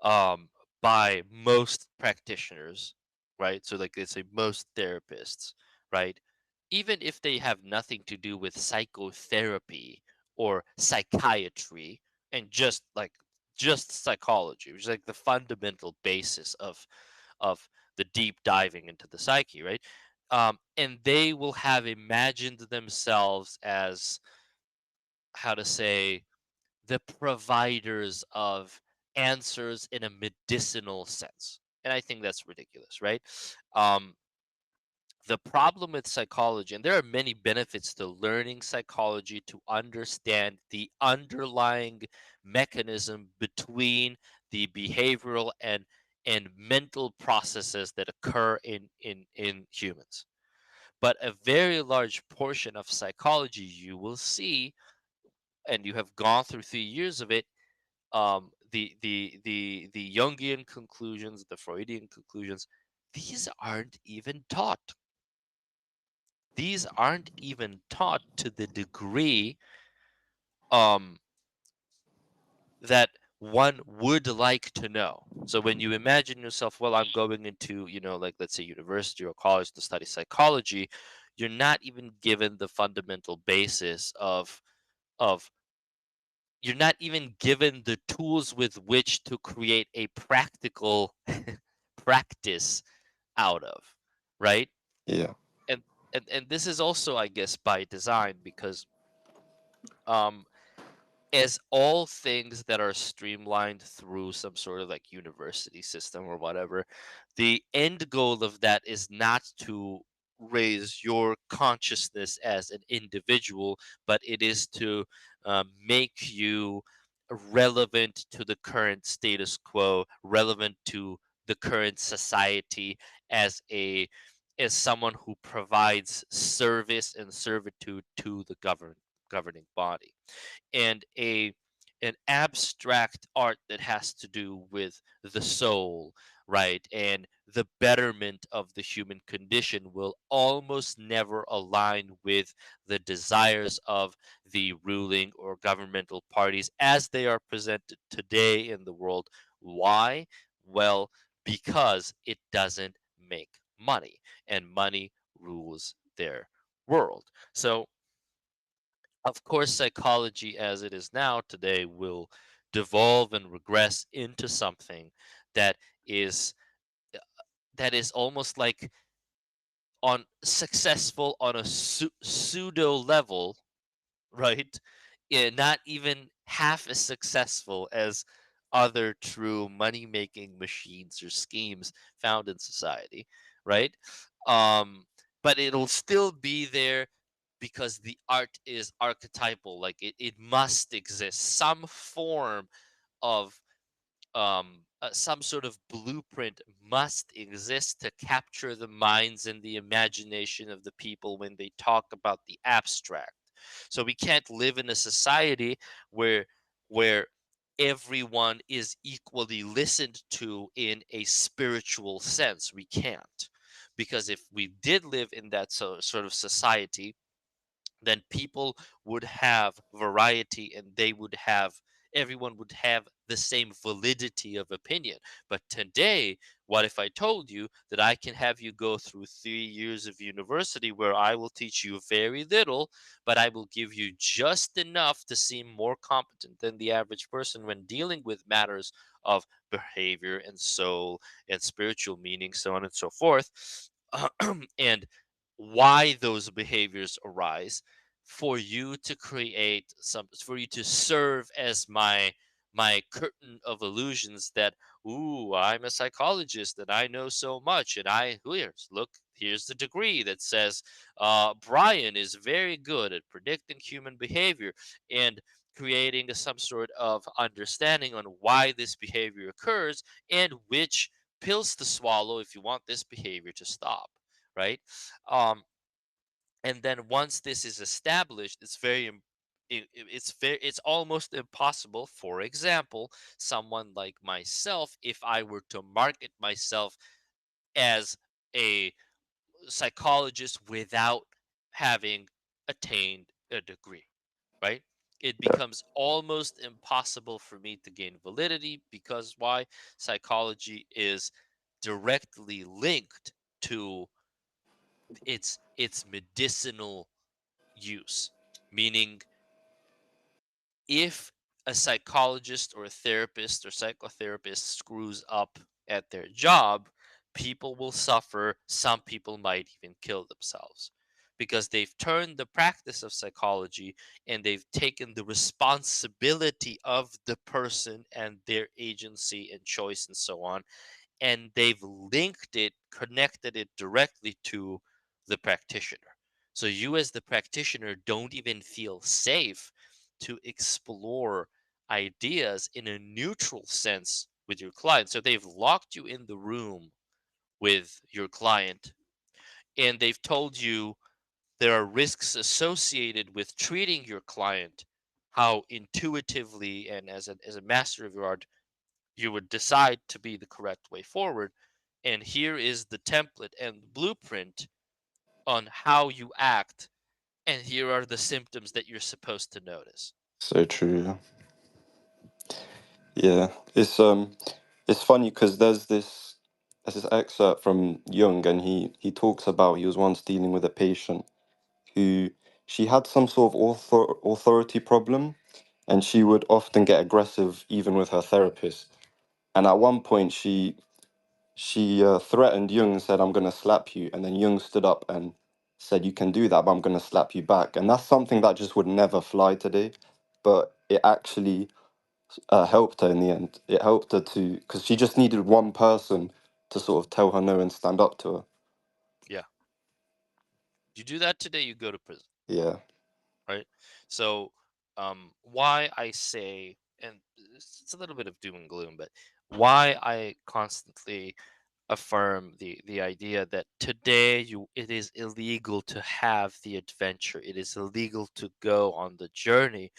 Speaker 1: um, by most practitioners, right? So, like, let's say most therapists, right? Even if they have nothing to do with psychotherapy or psychiatry and just psychology, which is like the fundamental basis of the deep diving into the psyche, right? And they will have imagined themselves as, how to say, the providers of answers in a medicinal sense. And I think that's ridiculous, right? Um, the problem with psychology, and there are many benefits to learning psychology to understand the underlying mechanism between the behavioral and mental processes that occur in humans. But a very large portion of psychology you will see, and you have gone through 3 years of it, the Jungian conclusions, the Freudian conclusions, these aren't even taught. These aren't even taught to the degree um, that one would like to know. So when you imagine yourself, well, I'm going into, like, let's say university or college to study psychology, you're not even given the fundamental basis of you're not even given the tools with which to create a practical practice out of, right?
Speaker 5: Yeah,
Speaker 1: and and this is also, I guess, by design, because um as all things that are streamlined through some sort of like university system or whatever, the end goal of that is not to raise your consciousness as an individual, but it is to make you relevant to the current status quo, relevant to the current society, as a as someone who provides service and servitude to the governing body. And a an abstract art that has to do with the soul, right, and the betterment of the human condition will almost never align with the desires of the ruling or governmental parties as they are presented today in the world. Why? Well, because it doesn't make money, and money rules their world. So of course, psychology as it is now today will devolve and regress into something that is that is almost like on successful on a pseudo level, right? Yeah, not even half as successful as other true money making machines or schemes found in society, right? Um, but it'll still be there because the art is archetypal. Like it must exist. Some form of some sort of blueprint must exist to capture the minds and the imagination of the people when they talk about the abstract. So we can't live in a society where where everyone is equally listened to in a spiritual sense. We can't. Because if we did live in that sort of society, then people would have variety and they would have everyone would have the same validity of opinion. But today, what if I told you that I can have you go through 3 years of university where I will teach you very little, but I will give you just enough to seem more competent than the average person when dealing with matters of behavior and soul and spiritual meaning, so on and so forth, and why those behaviors arise, for you to create some, for you to serve as my curtain of illusions that, ooh, I'm a psychologist and I know so much, and here's the degree that says Brian is very good at predicting human behavior and creating some sort of understanding on why this behavior occurs and which pills to swallow if you want this behavior to stop, right? um and then once this is established, it's it's almost impossible, for example, someone like myself, if I were to market myself as a psychologist without having attained a degree, right? It
Speaker 5: Yeah.
Speaker 1: becomes almost impossible for me to gain validity, because why? Psychology is directly linked to its medicinal use, meaning if a psychologist or a therapist or psychotherapist screws up at their job, people will suffer. Some people might even kill themselves because they've turned the practice of psychology and they've taken the responsibility of the person and their agency and choice and so on, and they've linked it, connected it directly to the practitioner. So you, as the practitioner, don't even feel safe to explore ideas in a neutral sense with your client. So they've locked you in the room with your client and they've told you there are risks associated with treating your client, how intuitively and as a master of your art you would decide to be the correct way forward. And here is the template and blueprint on how you act. And here are the symptoms that you're supposed to notice.
Speaker 5: So true. Yeah. Yeah. It's funny because there's this excerpt from Jung, and he talks about he was once dealing with a patient who she had some sort of authority problem, and she would often get aggressive even with her therapist. And at one point, she threatened Jung and said, "I'm gonna slap you." And then Jung stood up and said, "You can do that, but I'm gonna slap you back." And that's something that just would never fly today, but it actually helped her in the end. It helped her to, because she just needed one person to sort of tell her no and stand up to her.
Speaker 1: Yeah. You do that today, you go to prison,
Speaker 5: Yeah.
Speaker 1: right? So, why I say, and it's a little bit of doom and gloom, but why I constantly affirm the idea that today it is illegal to have the adventure, it is illegal to go on the journey,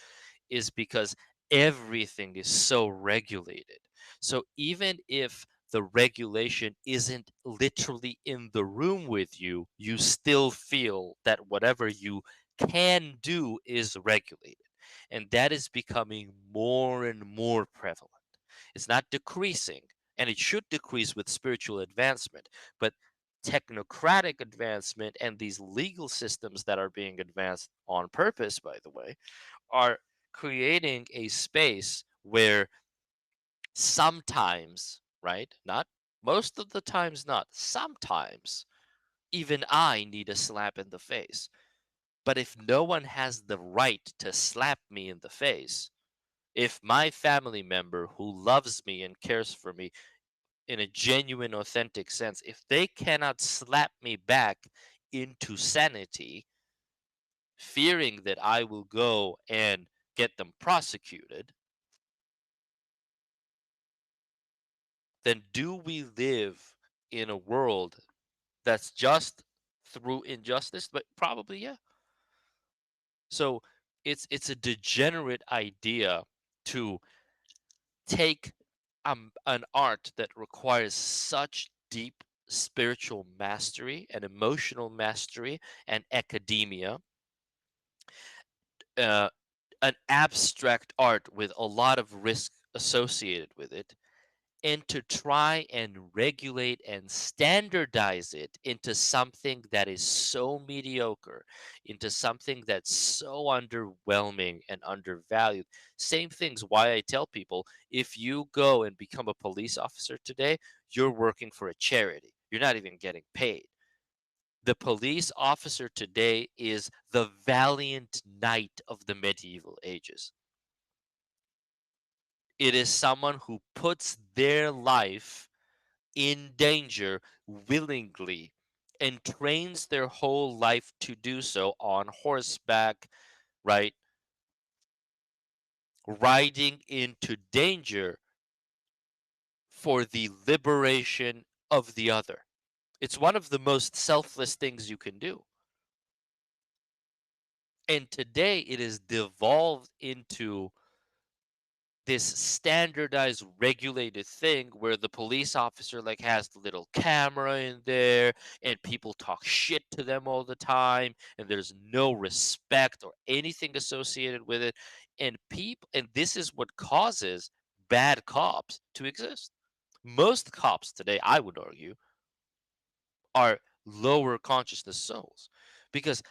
Speaker 1: is because everything is so regulated. So even if the regulation isn't literally in the room with you, you still feel that whatever you can do is regulated. And that is becoming more and more prevalent. It's not decreasing, and it should decrease with spiritual advancement, but technocratic advancement and these legal systems that are being advanced on purpose, by the way, are creating a space where sometimes, right? Not most of the times, not sometimes, even I need a slap in the face. But if no one has the right to slap me in the face, if my family member who loves me and cares for me in a genuine, authentic sense, if they cannot slap me back into sanity, fearing that I will go and get them prosecuted, then do we live in a world that's just through injustice? But probably, yeah. So it's a degenerate idea to take an art that requires such deep spiritual mastery and emotional mastery and academia, uh, an abstract art with a lot of risk associated with it, and to try and regulate and standardize it into something that is so mediocre, into something that's so underwhelming and undervalued. Same things why I tell people, if you go and become a police officer today, you're working for a charity. You're not even getting paid. The police officer today is the valiant knight of the medieval ages. It is someone who puts their life in danger willingly and trains their whole life to do so on horseback, right? Riding into danger for the liberation of the other. It's one of the most selfless things you can do. And today it is devolved into this standardized regulated thing where the police officer like has the little camera in there and people talk shit to them all the time and there's no respect or anything associated with it, and people, and this is what causes bad cops to exist. Most cops today, I would argue, are lower consciousness souls, because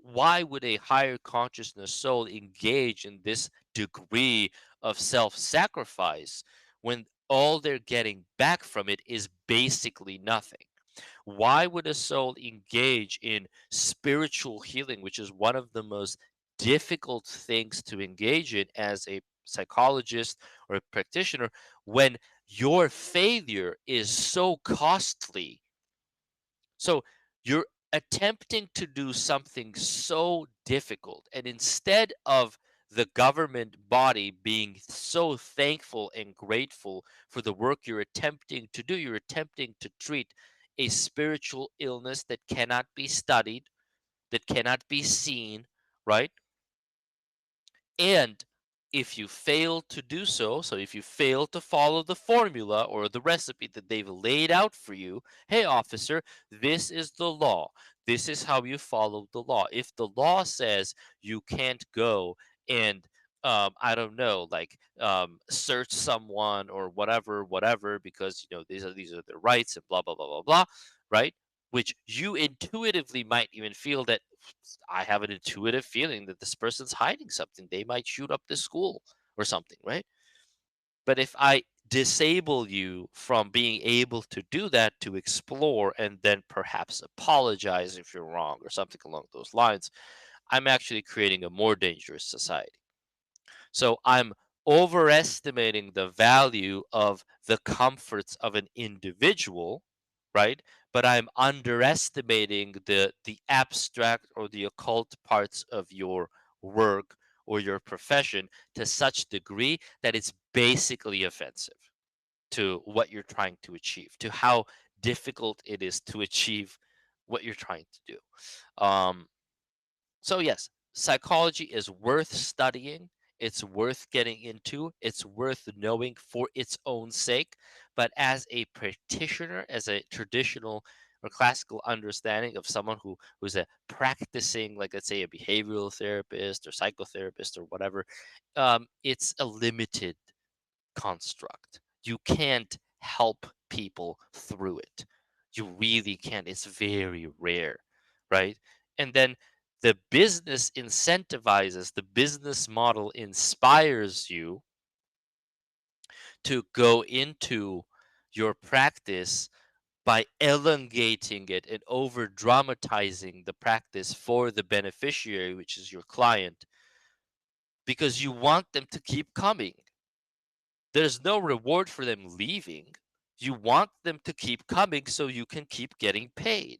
Speaker 1: why would a higher consciousness soul engage in this degree of self-sacrifice when all they're getting back from it is basically nothing? Why would a soul engage in spiritual healing, which is one of the most difficult things to engage in as a psychologist or a practitioner, when your failure is so costly? So you're attempting to do something so difficult, and instead of the government body being so thankful and grateful for the work you're attempting to do, you're attempting to treat a spiritual illness that cannot be studied, that cannot be seen, right? And if you fail to do so, so if you fail to follow the formula or the recipe that they've laid out for you, hey, officer, this is the law. This is how you follow the law. If the law says you can't go and I don't know, like search someone or whatever, whatever, because you know these are their rights and blah blah blah blah blah, right? Which you intuitively might even feel that I have an intuitive feeling that this person's hiding something. They might shoot up this school or something, right? But if I disable you from being able to do that, to explore and then perhaps apologize if you're wrong or something along those lines, I'm actually creating a more dangerous society. So I'm overestimating the value of the comforts of an individual, right? But I'm underestimating the abstract or the occult parts of your work or your profession to such degree that it's basically offensive to what you're trying to achieve, to how difficult it is to achieve what you're trying to do. So yes, psychology is worth studying. It's worth getting into. It's worth knowing for its own sake. But as a practitioner, as a traditional or classical understanding of someone who's a practicing, like let's say a behavioral therapist or psychotherapist or whatever, it's a limited construct. You can't help people through it. You really can't. It's very rare, right? And then the business incentivizes, the business model inspires you, to go into your practice by elongating it and over dramatizing the practice for the beneficiary, which is your client, because you want them to keep coming. There's no reward for them leaving. You want them to keep coming so you can keep getting paid.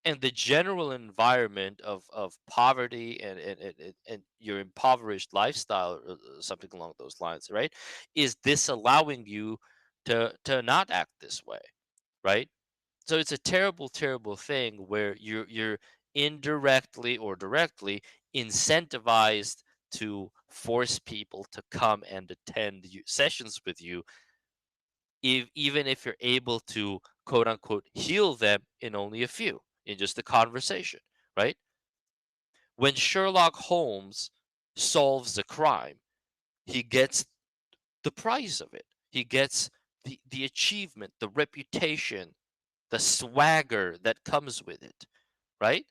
Speaker 1: And the general environment of poverty and your impoverished lifestyle, or something along those lines, right, is disallowing you to not act this way, right? So it's a terrible, terrible thing where you're indirectly or directly incentivized to force people to come and attend sessions with you, even if you're able to quote unquote heal them in only a few, in just a conversation, right? When Sherlock Holmes solves a crime, he gets the prize of it. He gets the achievement, the reputation, the swagger that comes with it, right?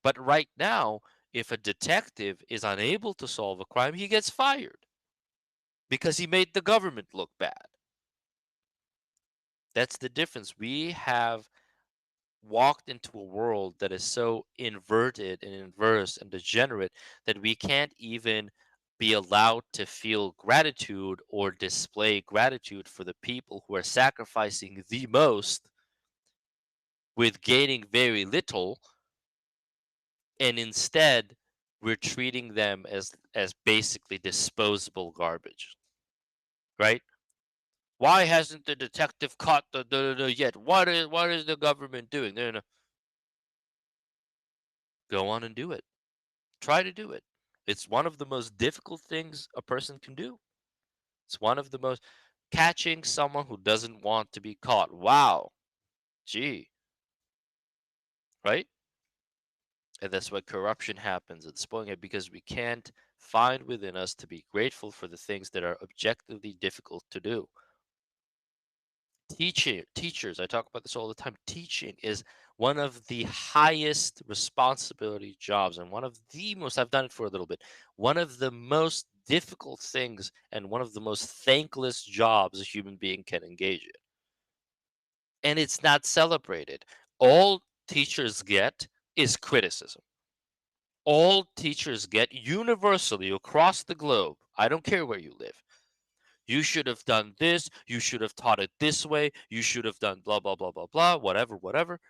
Speaker 1: But right now, if a detective is unable to solve a crime, he gets fired because he made the government look bad. That's the difference. We have walked into a world that is so inverted and inverse and degenerate that we can't even be allowed to feel gratitude or display gratitude for the people who are sacrificing the most with gaining very little, and instead we're treating them as basically disposable garbage, right? Why hasn't the detective caught the yet? What is the government doing? No, no, no. Go on and do it. Try to do it. It's one of the most difficult things a person can do. It's one of the most catching someone who doesn't want to be caught. Wow. Gee, right? And that's why corruption happens and spoiling it, because we can't find within us to be grateful for the things that are objectively difficult to do. Teachers, I talk about this all the time. Teaching is one of the highest responsibility jobs, and one of the most, I've done it for a little bit, one of the most difficult things and one of the most thankless jobs a human being can engage in. And it's not celebrated. All teachers get is criticism. All teachers get universally across the globe. I don't care where you live. You should have done this. You should have taught it this way. You should have done blah, blah, blah, blah, blah, whatever, whatever.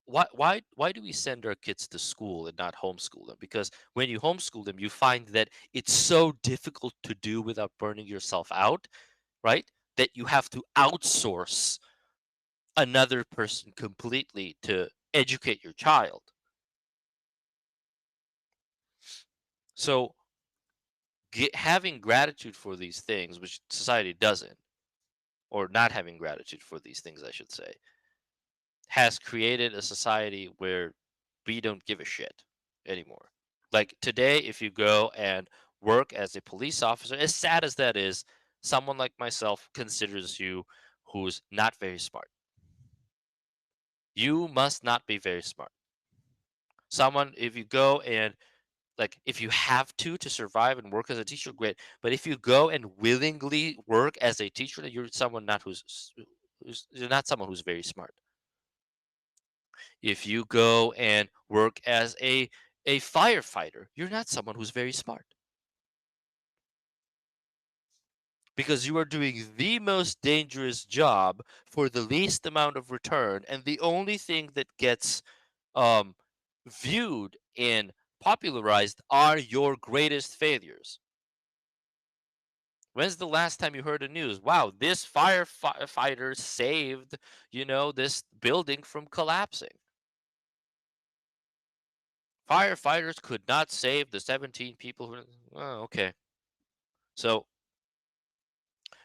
Speaker 1: Why do we send our kids to school and not homeschool them? Because when you homeschool them, you find that it's so difficult to do without burning yourself out, right? That you have to outsource another person completely to educate your child. So having gratitude for these things, which society doesn't, or not having gratitude for these things, I should say, has created a society where we don't give a shit anymore. Like today, if you go and work as a police officer, as sad as that is, someone like myself considers you who's not very smart. You must not be very smart. Someone, if you go and like, if you have to survive and work as a teacher, great. But if you go and willingly work as a teacher, then you're someone not you're not someone who's very smart. If you go and work as a firefighter, you're not someone who's very smart, because you are doing the most dangerous job for the least amount of return, and the only thing that gets um viewed and popularized are your greatest failures. When's the last time you heard the news? Wow, this firefighter saved, this building from collapsing. Firefighters could not save the 17 people who. Oh, okay. So,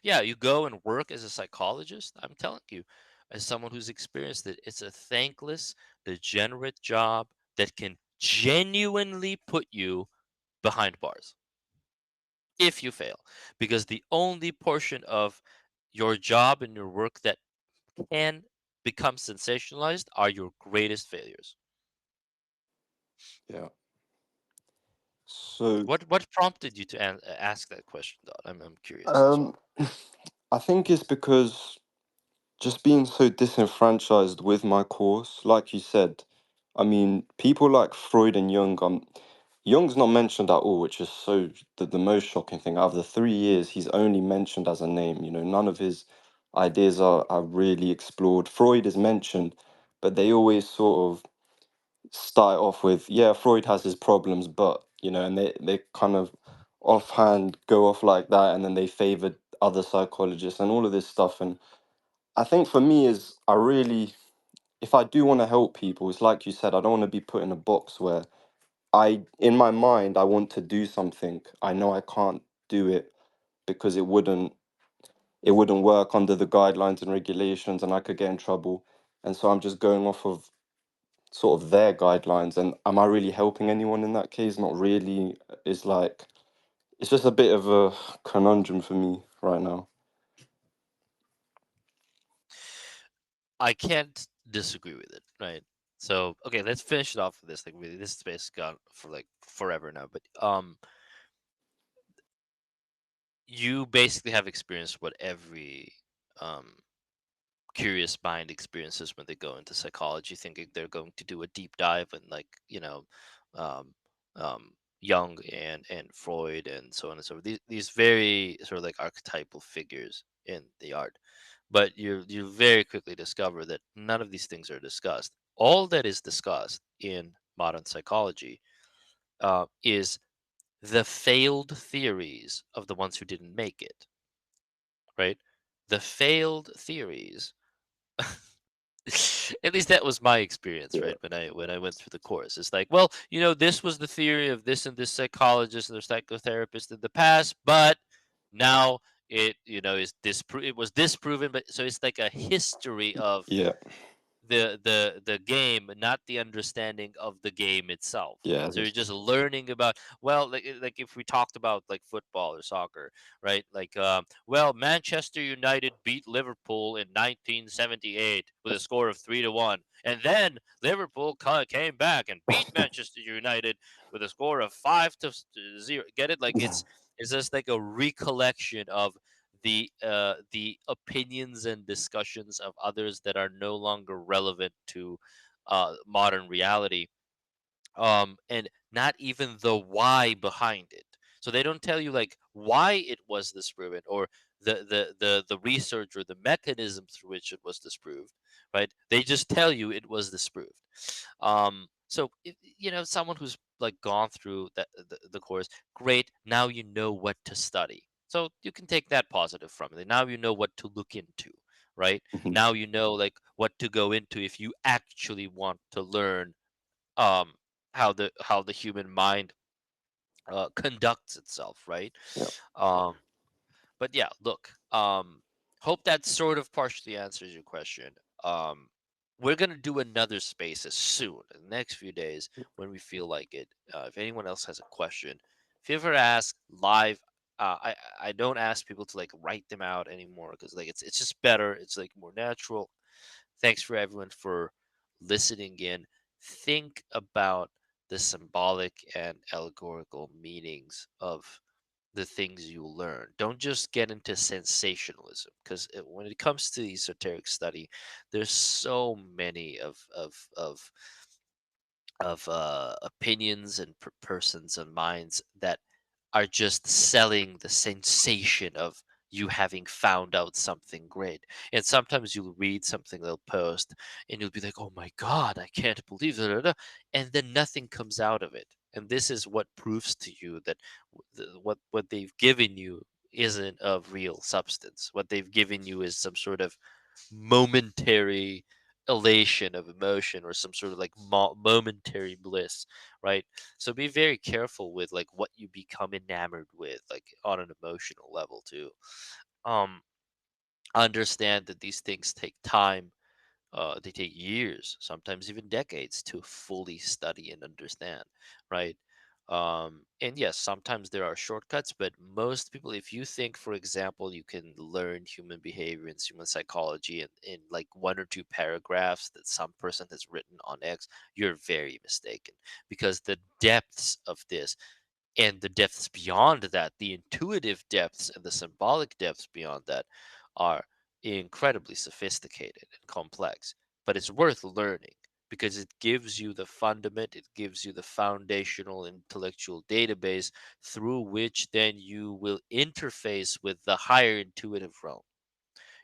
Speaker 1: yeah, you go and work as a psychologist. I'm telling you, as someone who's experienced it, it's a thankless, degenerate job that can genuinely put you behind bars if you fail. Because the only portion of your job and your work that can become sensationalized are your greatest failures.
Speaker 3: Yeah.
Speaker 5: So,
Speaker 1: What prompted you to ask that question, Don? I'm curious as
Speaker 5: um,
Speaker 1: well.
Speaker 5: I think it's because just being so disenfranchised with my course, like you said, I mean, people like Freud and Jung, Jung's not mentioned at all, which is so the most shocking thing. Out of the 3 years, he's only mentioned as a name. You know, none of his ideas are really explored. Freud is mentioned, but they always sort of start off with, yeah, Freud has his problems, but, you know, and they kind of offhand go off like that, and then they favored other psychologists and all of this stuff. And I think for me is I really, if I do want to help people, it's like you said, I don't want to be put in a box where in my mind, I want to do something. I know I can't do it because it wouldn't work under the guidelines and regulations, and I could get in trouble. And so I'm just going off of sort of their guidelines. And am I really helping anyone in that case? Not really. It's like it's just a bit of a conundrum for me right now.
Speaker 1: I can't disagree with it, right? So okay, let's finish it off with this. Like really, this space has gone for like forever now, but you basically have experienced what every um curious mind experiences when they go into psychology, thinking they're going to do a deep dive and like um, um, Jung and Freud and so on and so forth. These very sort of like archetypal figures in the art, but you very quickly discover that none of these things are discussed. All that is discussed in modern psychology is the failed theories of the ones who didn't make it. Right, the failed theories. At least that was my experience,
Speaker 5: Yeah.
Speaker 1: right? When I went through the course, it's like, well, this was the theory of this and this psychologist and their psychotherapist in the past, but now is it was disproven. But so it's like a history of
Speaker 5: Yeah.
Speaker 1: the game, not the understanding of the game itself.
Speaker 5: Yeah.
Speaker 1: So you're just learning about, well, like if we talked about like football or soccer, right? Like well, Manchester United beat Liverpool in 1978 with a score of 3-1, and then Liverpool came back and beat Manchester United with a score of 5-0. Get it? Like it's just like a recollection of the opinions and discussions of others that are no longer relevant to modern reality, and not even the why behind it. So they don't tell you like why it was disproven, or the research or the mechanism through which it was disproved, right? They just tell you it was disproved. So if, someone who's like gone through the course, great. Now you know what to study, so you can take that positive from it. Now you know what to look into, right?
Speaker 5: Mhm.
Speaker 1: Now you know like what to go into if you actually want to learn um how the human mind conducts itself, right?
Speaker 5: Yeah.
Speaker 1: um but yeah, look, hope that sort of partially answers your question. um we're gonna do another spaces soon in the next few days when we feel like it. If anyone else has a question, feel free to ask live. I don't ask people to like write them out anymore because like it's just better, it's like more natural. Thanks for everyone for listening in. Think about the symbolic and allegorical meanings of the things you learn. Don't just get into sensationalism, because when it comes to esoteric study, there's so many of opinions and persons and minds that are just selling the sensation of you having found out something great. And sometimes you'll read something they'll post and you'll be like, oh my God, I can't believe it. And then nothing comes out of it. And this is what proves to you that what they've given you isn't of real substance. What they've given you is some sort of momentary elation of emotion, or some sort of like momentary bliss, right? So be very careful with like what you become enamored with, like on an emotional level too. um Understand that these things take time. They take years, sometimes even decades, to fully study and understand, right? And yes, sometimes there are shortcuts, but most people, if you think, for example, you can learn human behavior and human psychology in like one or two paragraphs that some person has written on X, you're very mistaken, because the depths of this And the depths beyond that, the intuitive depths and the symbolic depths beyond that, are incredibly sophisticated and complex. But it's worth learning because it gives you the fundament, it gives you the foundational intellectual database through which then you will interface with the higher intuitive realm.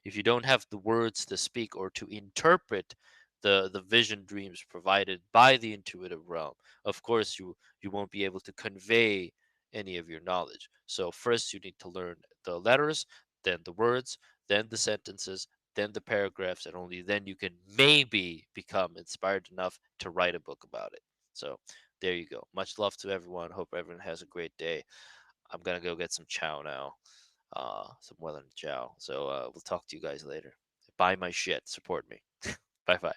Speaker 1: If you don't have the words to speak or to interpret the vision dreams provided by the intuitive realm, of course you won't be able to convey any of your knowledge. So first you need to learn the letters, then the words, then the sentences, then the paragraphs, and only then you can maybe become inspired enough to write a book about it. So there you go. Much love to everyone. Hope everyone has a great day. I'm gonna go get some chow now, some well and chow. So we'll talk to you guys later. Buy my shit. Support me. Bye bye.